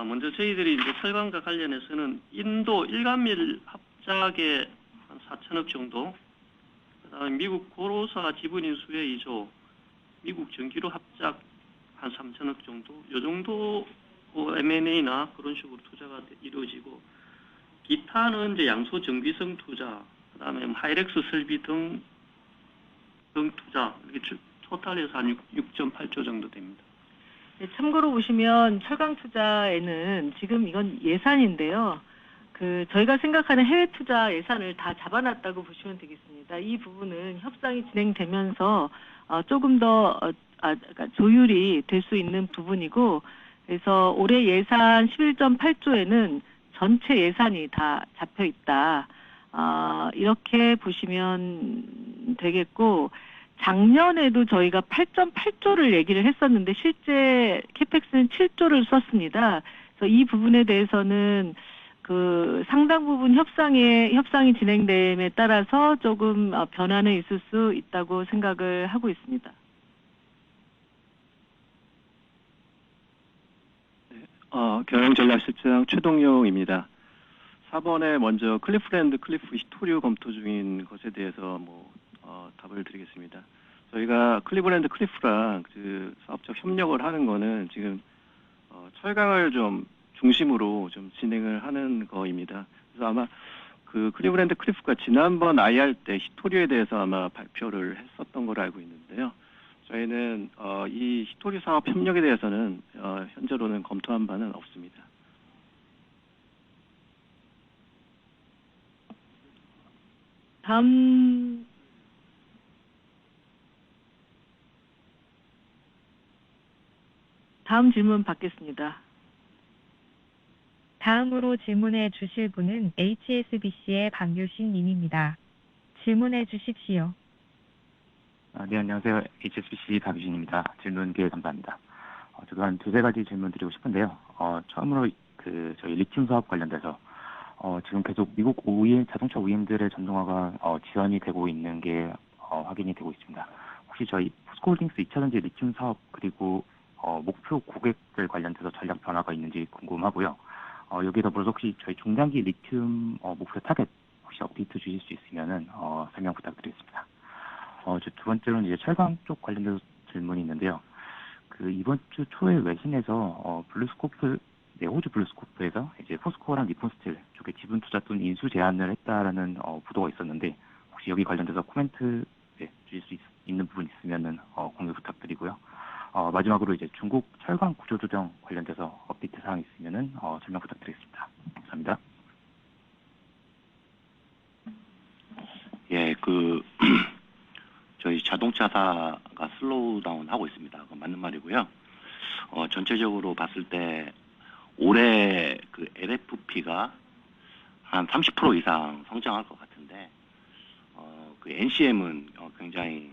먼저 저희들이 이제 철강과 관련해서는 인도 일간밀 합작에 한 4천억 정도, 그다음에 미국 고로사 지분 인수에 2조, 미국 전기료 합작 한 3천억 정도, 이 정도 M&A나 그런 식으로 투자가 이루어지고, 기타는 이제 양소 정비성 투자, 그다음에 하이렉스 설비 등 투자, 이렇게 토탈해서 한 6.8조 정도 됩니다. 네, 참고로 보시면 철강 투자에는 지금 이건 예산인데요. 저희가 생각하는 해외 투자 예산을 다 잡아놨다고 보시면 되겠습니다. 이 부분은 협상이 진행되면서 조금 더 그러니까 조율이 될 수 있는 부분이고, 그래서 올해 예산 11.8조에는 전체 예산이 다 잡혀 있다. 이렇게 보시면 되겠고, 작년에도 저희가 8.8조를 얘기를 했었는데 실제 캐펙스는 7조를 썼습니다. 그래서 이 부분에 대해서는 그 상당 부분 협상이 진행됨에 따라서 조금 변화는 있을 수 있다고 생각을 하고 있습니다. 경영전략실장 최동용입니다. 4번에 먼저 클리프 히토류 검토 중인 것에 대해서 답을 드리겠습니다. 저희가 클리브랜드 클리프랑 그 사업적 협력을 하는 거는 지금 철강을 좀 중심으로 좀 진행을 하는 거입니다. 그래서 아마 그 클리브랜드 클리프가 지난번 IR 때 히토류에 대해서 아마 발표를 했었던 걸로 알고 있는데요. 저희는 이 히토류 사업 협력에 대해서는 현재로는 검토한 바는 없습니다. 다음 질문 받겠습니다. 다음으로 질문해 주실 분은 HSBC의 박유신 님입니다. 질문해 주십시오. 네, 안녕하세요. HSBC 박유신입니다. 질문 기회 감사합니다. 제가 한 두세 가지 질문 드리고 싶은데요. 처음으로 저희 리튬 사업 관련돼서 지금 계속 미국 자동차 OEM들의 전동화가 지연이 되고 있는 게 확인이 되고 있습니다. 혹시 저희 포스코홀딩스 2차전지 리튬 사업 그리고 목표 고객들 관련돼서 전략 변화가 있는지 궁금하고요. 여기에 더불어서 혹시 저희 중장기 리튬 목표 타겟 혹시 업데이트 주실 수 있으면은 설명 부탁드리겠습니다. 두 번째로는 이제 철강 쪽 관련돼서 질문이 있는데요. 이번 주 초에 외신에서 호주 블루스코프에서 이제 포스코랑 니폰스틸 쪽에 지분 투자 또는 인수 제안을 했다라는 보도가 있었는데, 혹시 여기 관련돼서 코멘트 주실 수 있는 부분 있으면은 공유 부탁드리고요. 마지막으로 이제 중국 철강 구조 조정 관련돼서 업데이트 사항 있으면은 설명 부탁드리겠습니다. 감사합니다. 예, 저희 자동차사가 슬로우 다운 하고 있습니다. 그건 맞는 말이고요. 전체적으로 봤을 때 올해 그 LFP가 한 30% 이상 성장할 것 같은데, 그 NCM은 굉장히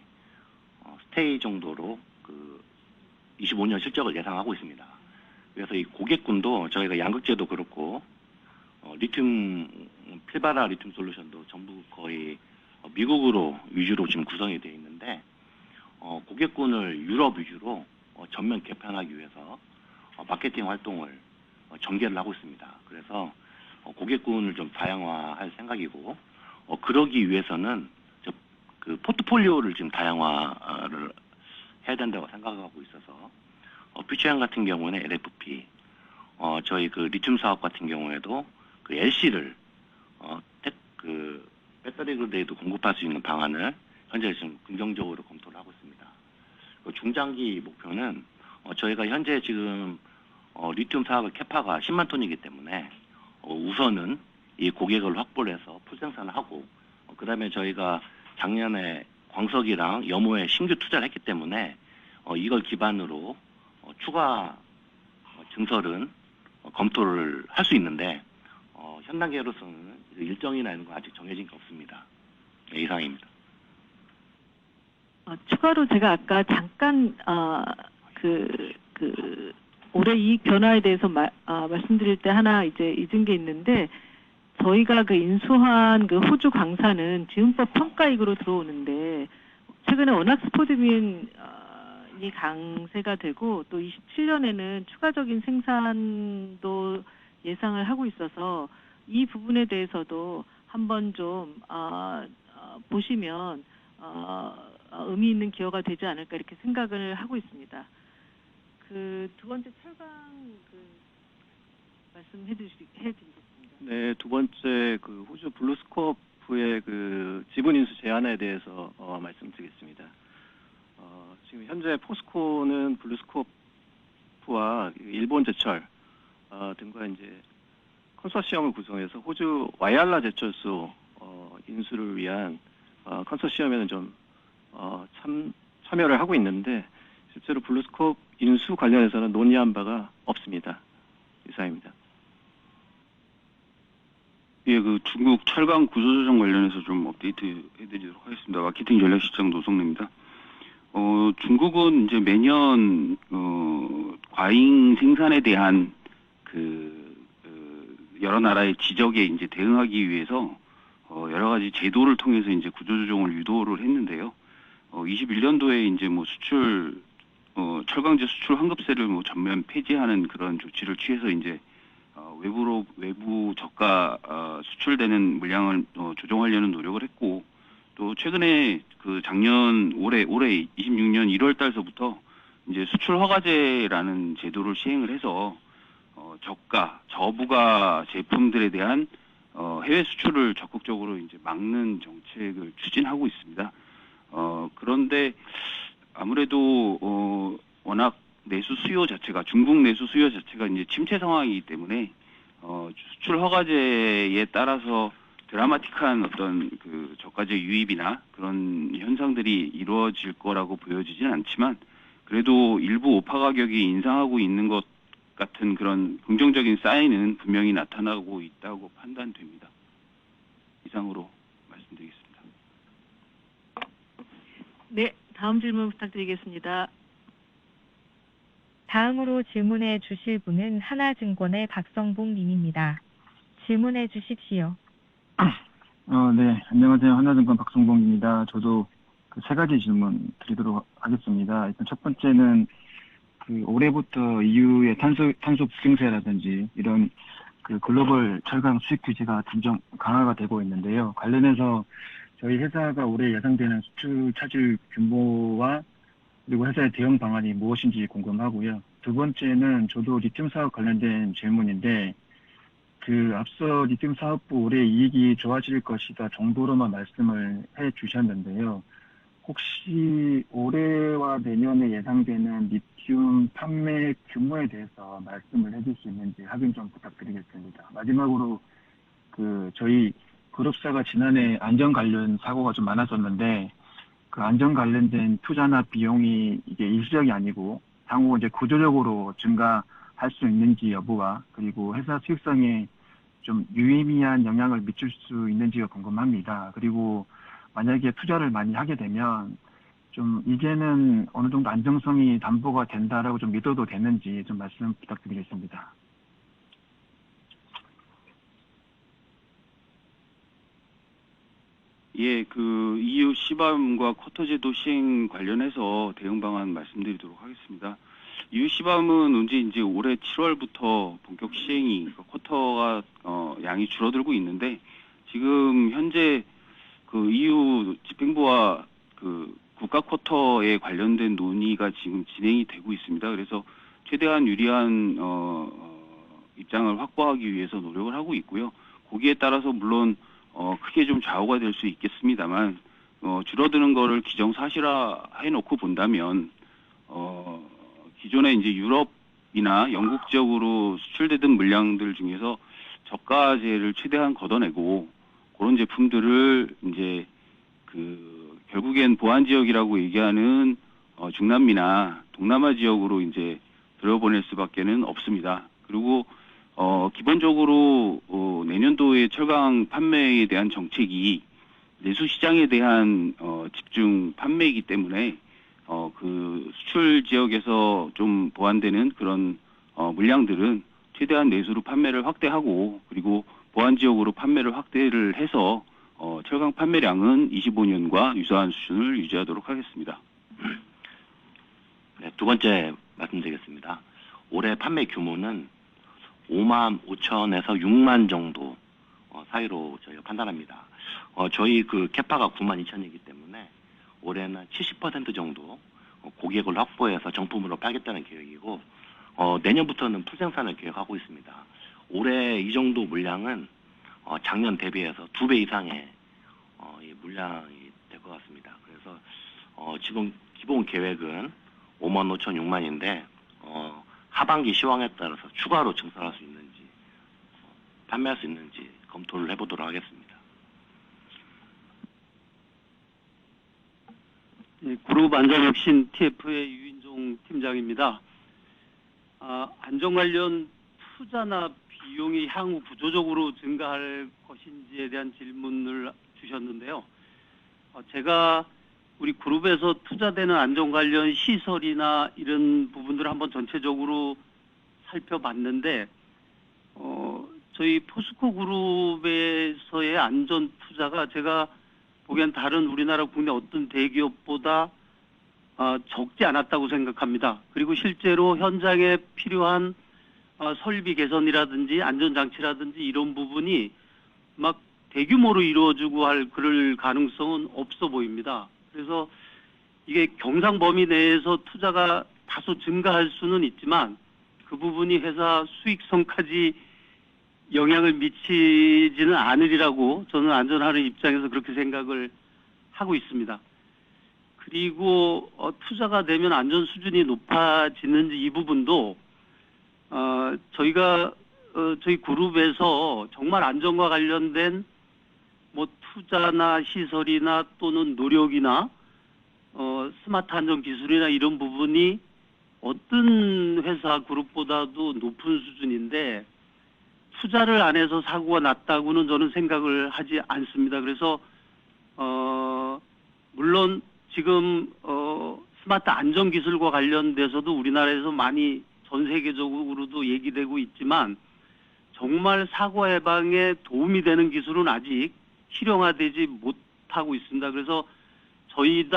10회 정도로 그 25년 실적을 예상하고 있습니다. 그래서 이 고객군도 저희가 양극재도 그렇고 리튬 필바라 리튬 솔루션도 전부 거의 미국으로 위주로 지금 구성이 되어 있는데 고객군을 유럽 위주로 전면 개편하기 위해서 마케팅 활동을 전개를 하고 있습니다. 그래서 고객군을 좀 다양화할 생각이고 그러기 위해서는 그 포트폴리오를 지금 다양화를 해야 된다고 생각하고 있어서 퓨처형 같은 경우는 LFP, 저희 그 리튬 사업 같은 경우에도 그 LC를 그 배터리 그레이드 공급할 수 있는 방안을 현재 지금 긍정적으로 검토를 하고 있습니다. 그 중장기 목표는 저희가 현재 지금 리튬 사업의 캐파가 10만 톤이기 때문에 우선은 이 고객을 확보를 해서 풀생산을 하고 그다음에 저희가 작년에 광석이랑 염호에 신규 투자를 했기 때문에 이걸 기반으로 추가 증설은 검토를 할 수 있는데 현 단계로서는 일정이나 이런 거 아직 정해진 게 없습니다. 네, 이상입니다. 추가로 제가 아까 잠깐 올해 이익 변화에 대해서 말씀드릴 때 하나 이제 잊은 게 있는데 저희가 그 인수한 그 호주 광산은 지음법 평가익으로 들어오는데 최근에 워낙 스포드민이 강세가 되고 또 27년에는 추가적인 생산도 예상을 하고 있어서 이 부분에 대해서도 한번 좀 보시면 의미 있는 기여가 되지 않을까 이렇게 생각을 하고 있습니다. 그 두 번째 철강 말씀해 드리겠습니다. 네, 두 번째 그 호주 블루스코프의 그 지분 인수 제안에 대해서 말씀드리겠습니다. 지금 현재 포스코는 블루스코프와 일본 제철 등과 이제 컨소시엄을 구성해서 호주 와이알라 제철소 인수를 위한 컨소시엄에는 좀 참여를 하고 있는데 실제로 블루스코프 인수 관련해서는 논의한 바가 없습니다. 이상입니다. 예, 그 중국 철강 구조조정 관련해서 좀 업데이트 해드리도록 하겠습니다. 마케팅 전략실장 노성래입니다. 중국은 이제 매년 과잉 생산에 대한 여러 나라의 지적에 이제 대응하기 위해서 여러 가지 제도를 통해서 이제 구조조정을 유도를 했는데요. 21년도에 이제 뭐 수출 철강제 수출 환급세를 뭐 전면 폐지하는 그런 조치를 취해서 이제 외부 저가 수출되는 물량을 조정하려는 노력을 했고 또 최근에 그 올해 26년 1월 달서부터 이제 수출 허가제라는 제도를 시행을 해서 저부가 제품들에 대한 해외 수출을 적극적으로 이제 막는 정책을 추진하고 있습니다. 그런데 아무래도 워낙 중국 내수 수요 자체가 이제 침체 상황이기 때문에 수출 허가제에 따라서 드라마틱한 어떤 그 저가제 유입이나 그런 현상들이 이루어질 거라고 보여지진 않지만 그래도 일부 오파 가격이 인상하고 있는 것 같은 그런 긍정적인 사인은 분명히 나타나고 있다고 판단됩니다. 이상으로 말씀드리겠습니다. 네, 다음 질문 부탁드리겠습니다. 다음으로 질문해 주실 분은 하나증권의 박성봉 님입니다. 질문해 주십시오. 네, 안녕하세요. 하나증권 박성봉입니다. 저도 그 세 가지 질문 드리도록 하겠습니다. 일단 첫 번째는 그 올해부터 EU의 탄소 부증세라든지 이런 그 글로벌 철강 수입 규제가 점점 강화가 되고 있는데요. 관련해서 저희 회사가 올해 예상되는 수출 차질 규모와 그리고 회사의 대응 방안이 무엇인지 궁금하고요. 두 번째는 저도 리튬 사업 관련된 질문인데 그 앞서 리튬 사업부 올해 이익이 좋아질 것이다 정도로만 말씀을 해 주셨는데요. 혹시 올해와 내년에 예상되는 리튬 판매 규모에 대해서 말씀을 해줄 수 있는지 확인 좀 부탁드리겠습니다. 마지막으로 그 저희 그룹사가 지난해 안전 관련 사고가 좀 많았었는데 그 안전 관련된 투자나 비용이 이게 일시적이 아니고 향후 이제 구조적으로 증가할 수 있는지 여부와 그리고 회사 수익성에 좀 유의미한 영향을 미칠 수 있는지가 궁금합니다. 그리고 만약에 투자를 많이 하게 되면 좀 이제는 어느 정도 안정성이 담보가 된다라고 좀 믿어도 되는지 좀 말씀 부탁드리겠습니다. 예, 그 EU 시밤과 쿼터 제도 시행 관련해서 대응 방안 말씀드리도록 하겠습니다. EU 시밤은 언제 이제 올해 7월부터 본격 시행이 쿼터가 양이 줄어들고 있는데 지금 현재 그 EU 집행부와 그 국가 쿼터에 관련된 논의가 지금 진행이 되고 있습니다. 그래서 최대한 유리한 입장을 확보하기 위해서 노력을 하고 있고요. 거기에 따라서 물론 크게 좀 좌우가 될 수 있겠습니다만 줄어드는 거를 기정사실화 해놓고 본다면 기존에 이제 유럽이나 영국 지역으로 수출되던 물량들 중에서 저가제를 최대한 걷어내고 그런 제품들을 이제 그 결국엔 보안 지역이라고 얘기하는 중남미나 동남아 지역으로 이제 들여보낼 수밖에는 없습니다. 그리고 기본적으로 내년도에 철강 판매에 대한 정책이 내수 시장에 대한 집중 판매이기 때문에 그 수출 지역에서 좀 보완되는 그런 물량들은 최대한 내수로 판매를 확대하고 그리고 보안 지역으로 판매를 확대를 해서 철강 판매량은 25년과 유사한 수준을 유지하도록 하겠습니다. 네, 두 번째 말씀드리겠습니다. 올해 판매 규모는 5만 5천에서 6만 정도 사이로 저희가 판단합니다. 저희 그 캐파가 9만 2천이기 때문에 올해는 70% 정도 고객을 확보해서 정품으로 팔겠다는 계획이고 내년부터는 풀생산을 계획하고 있습니다. 올해 이 정도 물량은 작년 대비해서 2배 이상의 이 물량이 될 것 같습니다. 그래서 지금 기본 계획은 5만 5천 6만인데 하반기 시황에 따라서 추가로 증설할 수 있는지 판매할 수 있는지 검토를 해보도록 하겠습니다. 네, 그룹 안전혁신 TF의 유인종 팀장입니다. 안전 관련 투자나 비용이 향후 구조적으로 증가할 것인지에 대한 질문을 주셨는데요. 제가 우리 그룹에서 투자되는 안전 관련 시설이나 이런 부분들을 한번 전체적으로 살펴봤는데 저희 포스코 그룹에서의 안전 투자가 제가 보기엔 다른 우리나라 국내 어떤 대기업보다 적지 않았다고 생각합니다. 그리고 실제로 현장에 필요한 설비 개선이라든지 안전장치라든지 이런 부분이 막 대규모로 이루어지고 그럴 가능성은 없어 보입니다. 그래서 이게 경상 범위 내에서 투자가 다소 증가할 수는 있지만 그 부분이 회사 수익성까지 영향을 미치지는 않으리라고 저는 안전하는 입장에서 그렇게 생각을 하고 있습니다. 그리고 투자가 되면 안전 수준이 높아지는지 이 부분도 저희가 저희 그룹에서 정말 안전과 관련된 뭐 투자나 시설이나 또는 노력이나 스마트 안전 기술이나 이런 부분이 어떤 회사 그룹보다도 높은 수준인데 투자를 안 해서 사고가 났다고는 저는 생각을 하지 않습니다. 그래서 물론 지금 스마트 안전 기술과 관련돼서도 우리나라에서 많이 전 세계적으로도 얘기되고 있지만 정말 사고 예방에 도움이 되는 기술은 아직 실용화되지 못하고 있습니다. 그래서 저희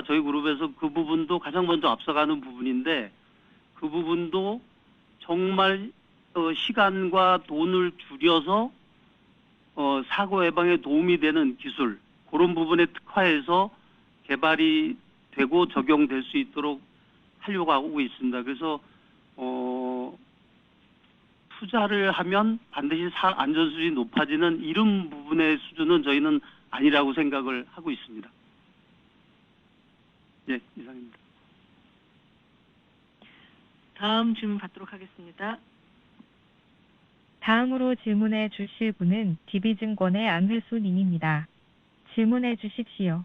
그룹에서 그 부분도 가장 먼저 앞서가는 부분인데 그 부분도 정말 시간과 돈을 줄여서 사고 예방에 도움이 되는 기술 그런 부분에 특화해서 개발이 되고 적용될 수 있도록 하려고 하고 있습니다. 그래서 투자를 하면 반드시 안전 수준이 높아지는 이런 부분의 수준은 저희는 아니라고 생각을 하고 있습니다. 네, 이상입니다. 다음 질문 받도록 하겠습니다. 다음으로 질문해 주실 분은 DB증권의 안회수 님입니다. 질문해 주십시오.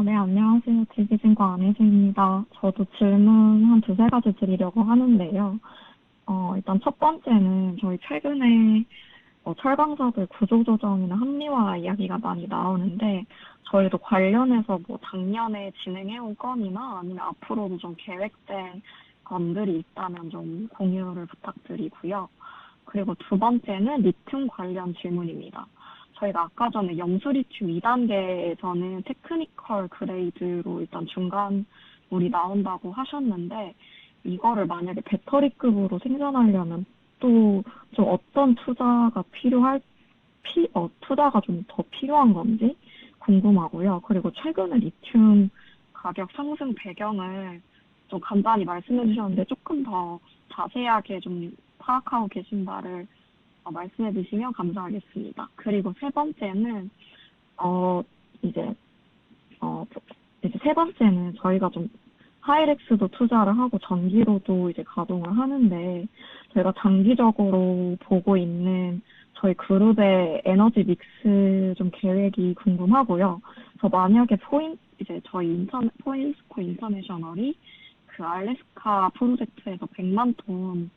네, 안녕하세요. DB증권 안혜수입니다. 저도 질문 한 두세 가지 드리려고 하는데요. 일단 첫 번째는 저희 최근에 철강사들 구조조정이나 합리화 이야기가 많이 나오는데 저희도 관련해서 뭐 작년에 진행해온 건이나 아니면 앞으로도 좀 계획된 건들이 있다면 좀 공유를 부탁드리고요. 그리고 두 번째는 리튬 관련 질문입니다. 저희가 아까 전에 염수 리튬 2단계에서는 테크니컬 그레이드로 일단 중간물이 나온다고 하셨는데 이거를 만약에 배터리급으로 생산하려면 또 좀 어떤 투자가 투자가 좀 더 필요한 건지 궁금하고요. 그리고 최근에 리튬 가격 상승 배경을 좀 간단히 말씀해 주셨는데 조금 더 자세하게 좀 파악하고 계신 바를 말씀해 주시면 감사하겠습니다. 그리고 세 번째는 이제 세 번째는 저희가 좀 하이렉스도 투자를 하고 전기로도 이제 가동을 하는데 저희가 장기적으로 보고 있는 저희 그룹의 에너지 믹스 좀 계획이 궁금하고요. 그래서 만약에 이제 저희 포스코 인터내셔널이 그 알래스카 프로젝트에서 100만 톤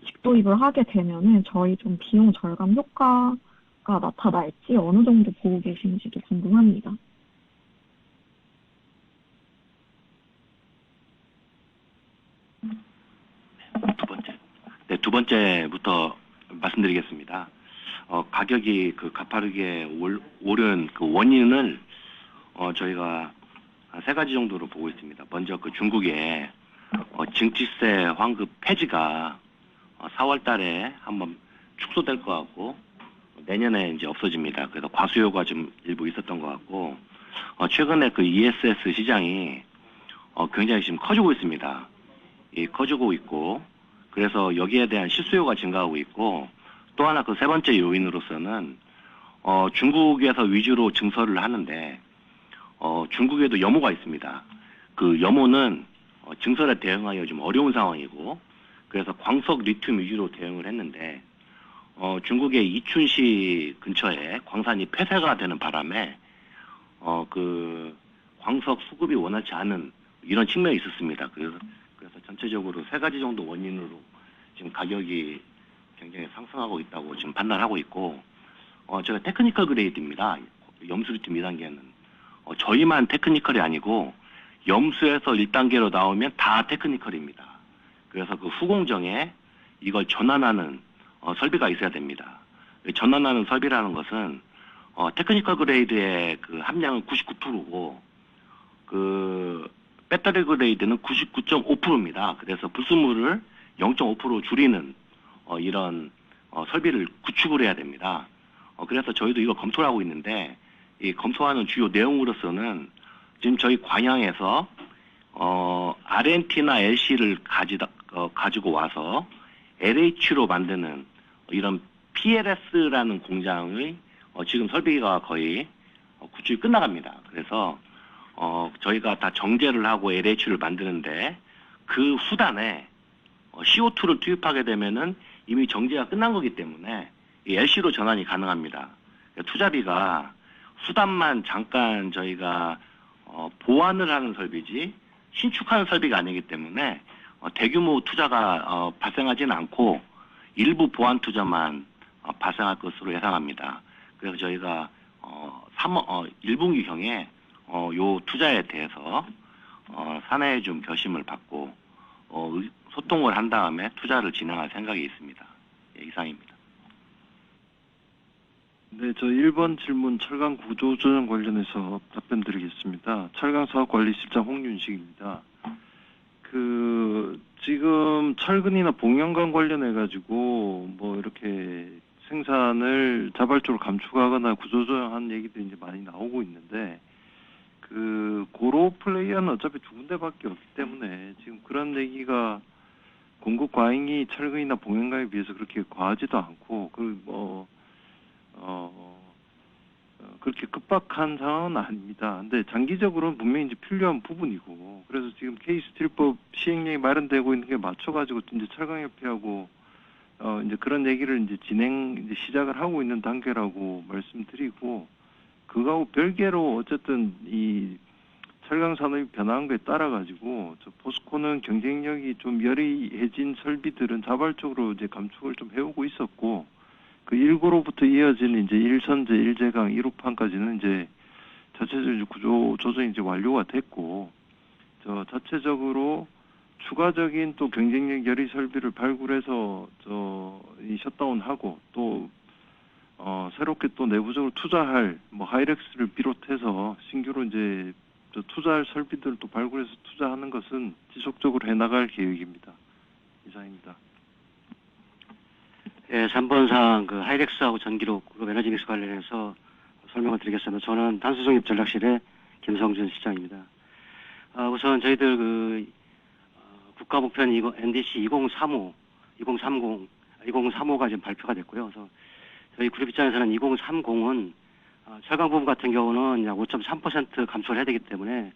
직도입을 하게 되면은 저희 좀 비용 절감 효과가 나타날지 어느 정도 보고 계신지도 궁금합니다. 두 번째부터 말씀드리겠습니다. 가격이 가파르게 오른 그 원인을 저희가 한 3가지 정도로 보고 있습니다. 먼저 중국의 증치세 환급 폐지가 4월 달에 한번 축소될 것 같고 내년에 이제 없어집니다. 그래서 과수요가 좀 일부 있었던 것 같고 최근에 그 ESS 시장이 굉장히 지금 커지고 있습니다. 커지고 있고 그래서 여기에 대한 실수요가 증가하고 있고 또 하나 세 번째 요인으로서는 중국에서 위주로 증설을 하는데 중국에도 염호가 있습니다. 그 염호는 증설에 대응하기가 좀 어려운 상황이고 그래서 광석 리튬 위주로 대응을 했는데 중국의 이춘시 근처에 광산이 폐쇄가 되는 바람에 그 광석 수급이 원활치 않은 이런 측면이 있었습니다. 그래서 전체적으로 3가지 정도 원인으로 지금 가격이 굉장히 상승하고 있다고 지금 판단하고 있고 제가 테크니컬 그레이드입니다. 염수 리튬 2단계는 저희만 테크니컬이 아니고 염수에서 1단계로 나오면 다 테크니컬입니다. 그래서 그 후공정에 이걸 전환하는 설비가 있어야 됩니다. 전환하는 설비라는 것은 테크니컬 그레이드의 그 함량은 99%고 그 배터리 그레이드는 99.5%입니다. 그래서 불순물을 0.5% 줄이는 이런 설비를 구축을 해야 됩니다. 그래서 저희도 이거 검토를 하고 있는데 이 검토하는 주요 내용으로서는 지금 저희 관양에서 RNT나 LC를 가지고 와서 LH로 만드는 이런 PLS라는 공장의 지금 설비가 거의 구축이 끝나갑니다. 그래서 저희가 다 정제를 하고 LH를 만드는데 그 후단에 CO2를 투입하게 되면은 이미 정제가 끝난 거기 때문에 이 LC로 전환이 가능합니다. 투자비가 후단만 잠깐 저희가 보완을 하는 설비지 신축하는 설비가 아니기 때문에 대규모 투자가 발생하지는 않고 일부 보완 투자만 발생할 것으로 예상합니다. 그래서 저희가 1분기경에 요 투자에 대해서 사내에 좀 결심을 받고 소통을 한 다음에 투자를 진행할 생각이 있습니다. 예, 이상입니다. 네, 저 1번 질문 철강 구조조정 관련해서 답변드리겠습니다. 철강사업관리실장 홍윤식입니다. 지금 철근이나 봉연관 관련해가지고 뭐 이렇게 생산을 자발적으로 감축하거나 구조조정하는 얘기들이 이제 많이 나오고 있는데 고로 플레이어는 어차피 2군데밖에 없기 때문에 지금 그런 얘기가 공급 과잉이 철근이나 봉연관에 비해서 그렇게 과하지도 않고 그렇게 급박한 상황은 아닙니다. 근데 장기적으로는 분명히 이제 필요한 부분이고 그래서 지금 K스틸법 시행령이 마련되고 있는 게 맞춰가지고 이제 철강협회하고 이제 그런 얘기를 이제 시작을 하고 있는 단계라고 말씀드리고 그거하고 별개로 어쨌든 이 철강 산업이 변화한 거에 따라 가지고 포스코는 경쟁력이 좀 열의해진 설비들은 자발적으로 이제 감축을 좀 해오고 있었고 그 1구로부터 이어지는 이제 1선제, 1제강, 1호판까지는 이제 자체적인 구조 조정이 이제 완료가 됐고, 자체적으로 추가적인 또 경쟁력 열의 설비를 발굴해서 이 셧다운하고 또 새롭게 또 내부적으로 투자할 뭐 하이렉스를 비롯해서 신규로 이제 투자할 설비들을 또 발굴해서 투자하는 것은 지속적으로 해나갈 계획입니다. 이상입니다. 예, 3번 사항 그 하이렉스하고 전기록 그룹 에너지 믹스 관련해서 설명을 드리겠습니다. 저는 탄소중립 전략실의 김성준 실장입니다. 우선 저희들 그 국가목표는 NDC 2035가 지금 발표가 됐고요. 그래서 저희 그룹 입장에서는 2030은 철강 부분 같은 경우는 약 5.3% 감소를 해야 되기 때문에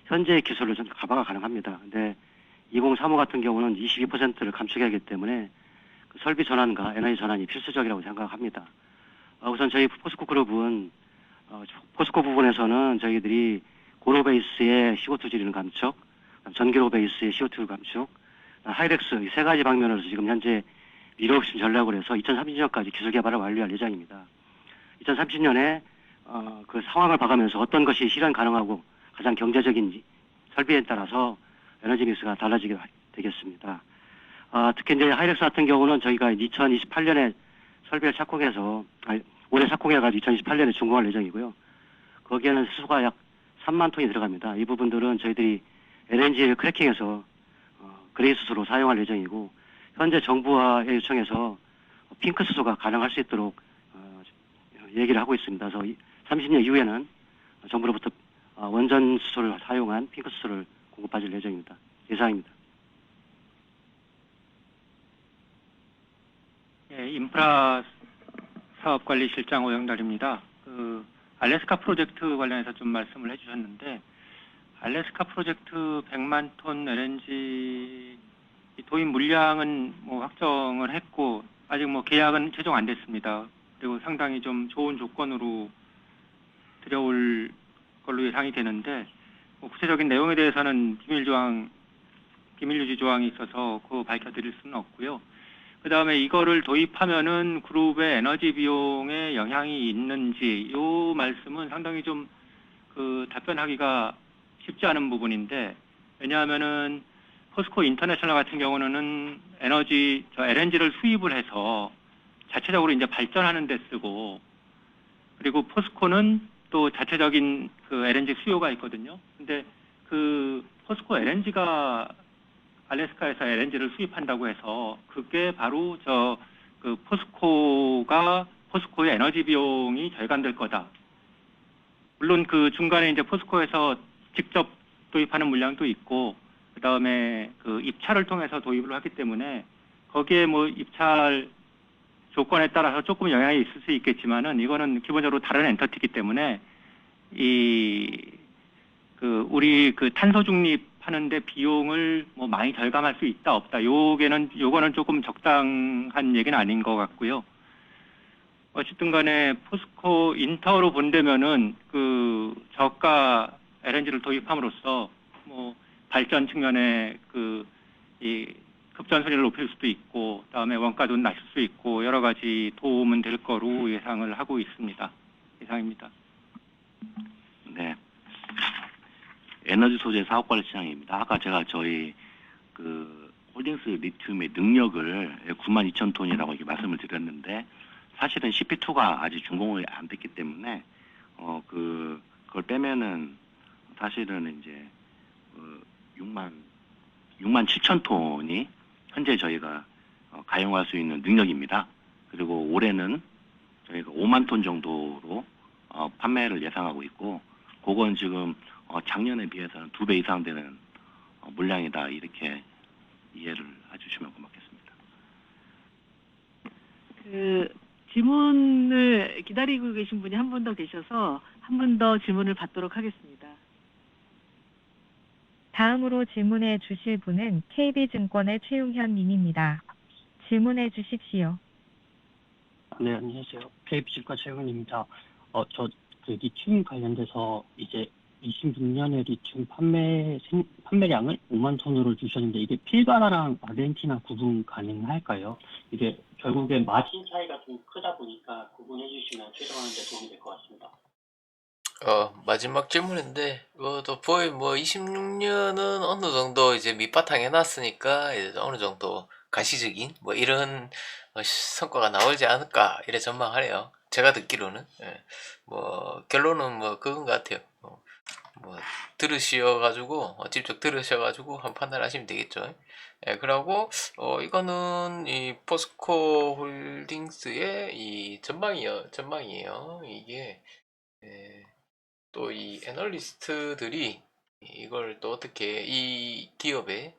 현재의 기술로 좀 가봐가 가능합니다. 근데 2035 같은 경우는 22%를 감축해야 하기 때문에 그 설비 전환과 에너지 전환이 필수적이라고 생각합니다. 우선 저희 포스코 그룹은 포스코 부분에서는 저희들이 고로 베이스의 CO2 줄이는 감축, 전기로 베이스의 CO2 감축, 하이렉스 이 세 가지 방면으로 지금 현재 미래옵션 전략을 해서 2030년까지 기술 개발을 완료할 예정입니다. 2030년에 그 상황을 봐가면서 어떤 것이 실현 가능하고 가장 경제적인 설비에 따라서 에너지 믹스가 달라지게 되겠습니다. 특히 이제 하이렉스 같은 경우는 저희가 2028년에 설비를 착공해서 올해 착공해가지고 2028년에 준공할 예정이고요. 거기에는 수소가 약 3만 톤이 들어갑니다. 이 부분들은 저희들이 LNG를 크래킹해서 그레이 수소로 사용할 예정이고, 현재 정부와 요청해서 핑크 수소가 가능할 수 있도록 얘기를 하고 있습니다. 그래서 30년 이후에는 정부로부터 원전 수소를 사용한 핑크 수소를 공급받을 예정입니다. 이상입니다. 예, 인프라 사업관리실장 오영달입니다. 알래스카 프로젝트 관련해서 좀 말씀을 해주셨는데, 알래스카 프로젝트 100만 톤 LNG 도입 물량은 뭐 확정을 했고, 아직 뭐 계약은 최종 안 됐습니다. 그리고 상당히 좀 좋은 조건으로 들여올 걸로 예상이 되는데, 뭐 구체적인 내용에 대해서는 비밀유지 조항이 있어서 그거 밝혀드릴 수는 없고요. 그 다음에 이거를 도입하면은 그룹의 에너지 비용에 영향이 있는지, 이 말씀은 상당히 좀 답변하기가 쉽지 않은 부분인데, 왜냐하면은 포스코 인터내셔널 같은 경우는 LNG를 수입을 해서 자체적으로 이제 발전하는 데 쓰고, 그리고 포스코는 또 자체적인 그 LNG 수요가 있거든요. 근데 그 포스코 LNG가 알래스카에서 LNG를 수입한다고 해서 그게 바로 포스코의 에너지 비용이 절감될 거다. 물론 그 중간에 이제 포스코에서 직접 도입하는 물량도 있고, 그 다음에 그 입찰을 통해서 도입을 하기 때문에 거기에 뭐 입찰 조건에 따라서 조금 영향이 있을 수 있겠지만은, 이거는 기본적으로 다른 엔터티이기 때문에 우리 그 탄소 중립하는데 비용을 뭐 많이 절감할 수 있다 없다, 요거는 조금 적당한 얘기는 아닌 것 같고요. 어쨌든 간에 포스코 인터로 본다면은 그 저가 LNG를 도입함으로써 뭐 발전 측면에 이 급전소리를 높일 수도 있고, 그다음에 원가도 낮출 수 있고, 여러 가지 도움은 될 거로 예상을 하고 있습니다. 이상입니다. 네. 에너지 소재 사업관리 시장입니다. 아까 제가 저희 그 홀딩스 리튬의 능력을 92,000톤이라고 이렇게 말씀을 드렸는데, 사실은 CP2가 아직 준공이 안 됐기 때문에 그걸 빼면은 사실은 이제 67,000톤이 현재 저희가 가용할 수 있는 능력입니다. 그리고 올해는 저희가 5만 톤 정도로 판매를 예상하고 있고, 그건 지금 작년에 비해서는 2배 이상 되는 물량이다, 이렇게 이해를 해주시면 고맙겠습니다. 질문을 기다리고 계신 분이 한 분 더 계셔서 한 분 더 질문을 받도록 하겠습니다. 다음으로 질문해 주실 분은 KB증권의 최용현 님입니다. 질문해 주십시오. 네, 안녕하세요. KB증권 최용현입니다. 저 리튬 관련돼서 이제 26년에 리튬 판매량을 5만 톤으로 주셨는데 이게 필바라랑 아르헨티나 구분 가능할까요? 이게 결국에 마진 차이가 좀 크다 보니까 구분해 주시면 최소화하는 데 도움이 될 것 같습니다. 마지막 질문인데, 또 거의 뭐 26년은 어느 정도 이제 밑바탕 해놨으니까, 이제 어느 정도 가시적인, 뭐 이런 성과가 나오지 않을까, 이래 전망하네요. 제가 듣기로는. 예. 뭐, 결론은 뭐 그건 것 같아요. 뭐, 직접 들으셔가지고 한 판단하시면 되겠죠. 예, 그러고, 이거는 이 포스코 홀딩스의 이 전망이에요. 이게, 예, 또 이 애널리스트들이 이걸 또 어떻게 이 기업의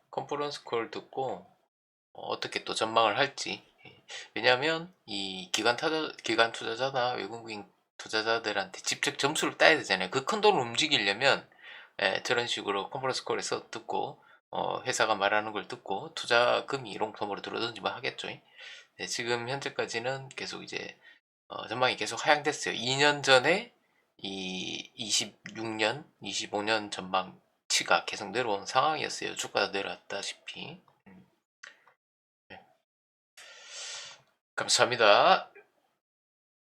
컨퍼런스 콜 듣고 어떻게 또 전망을 할지. 왜냐하면 이 기관 투자자나 외국인 투자자들한테 직접 점수를 따야 되잖아요. 그 큰 돈을 움직이려면 저런 식으로 컨퍼런스 콜에서 듣고 회사가 말하는 걸 듣고 투자금이 롱텀으로 들어오든지 뭐 하겠죠. 지금 현재까지는 계속 이제 전망이 계속 하향됐어요. 2년 전에 이 26년, 25년 전망치가 계속 내려온 상황이었어요. 주가가 내려왔다시피. 네. 감사합니다.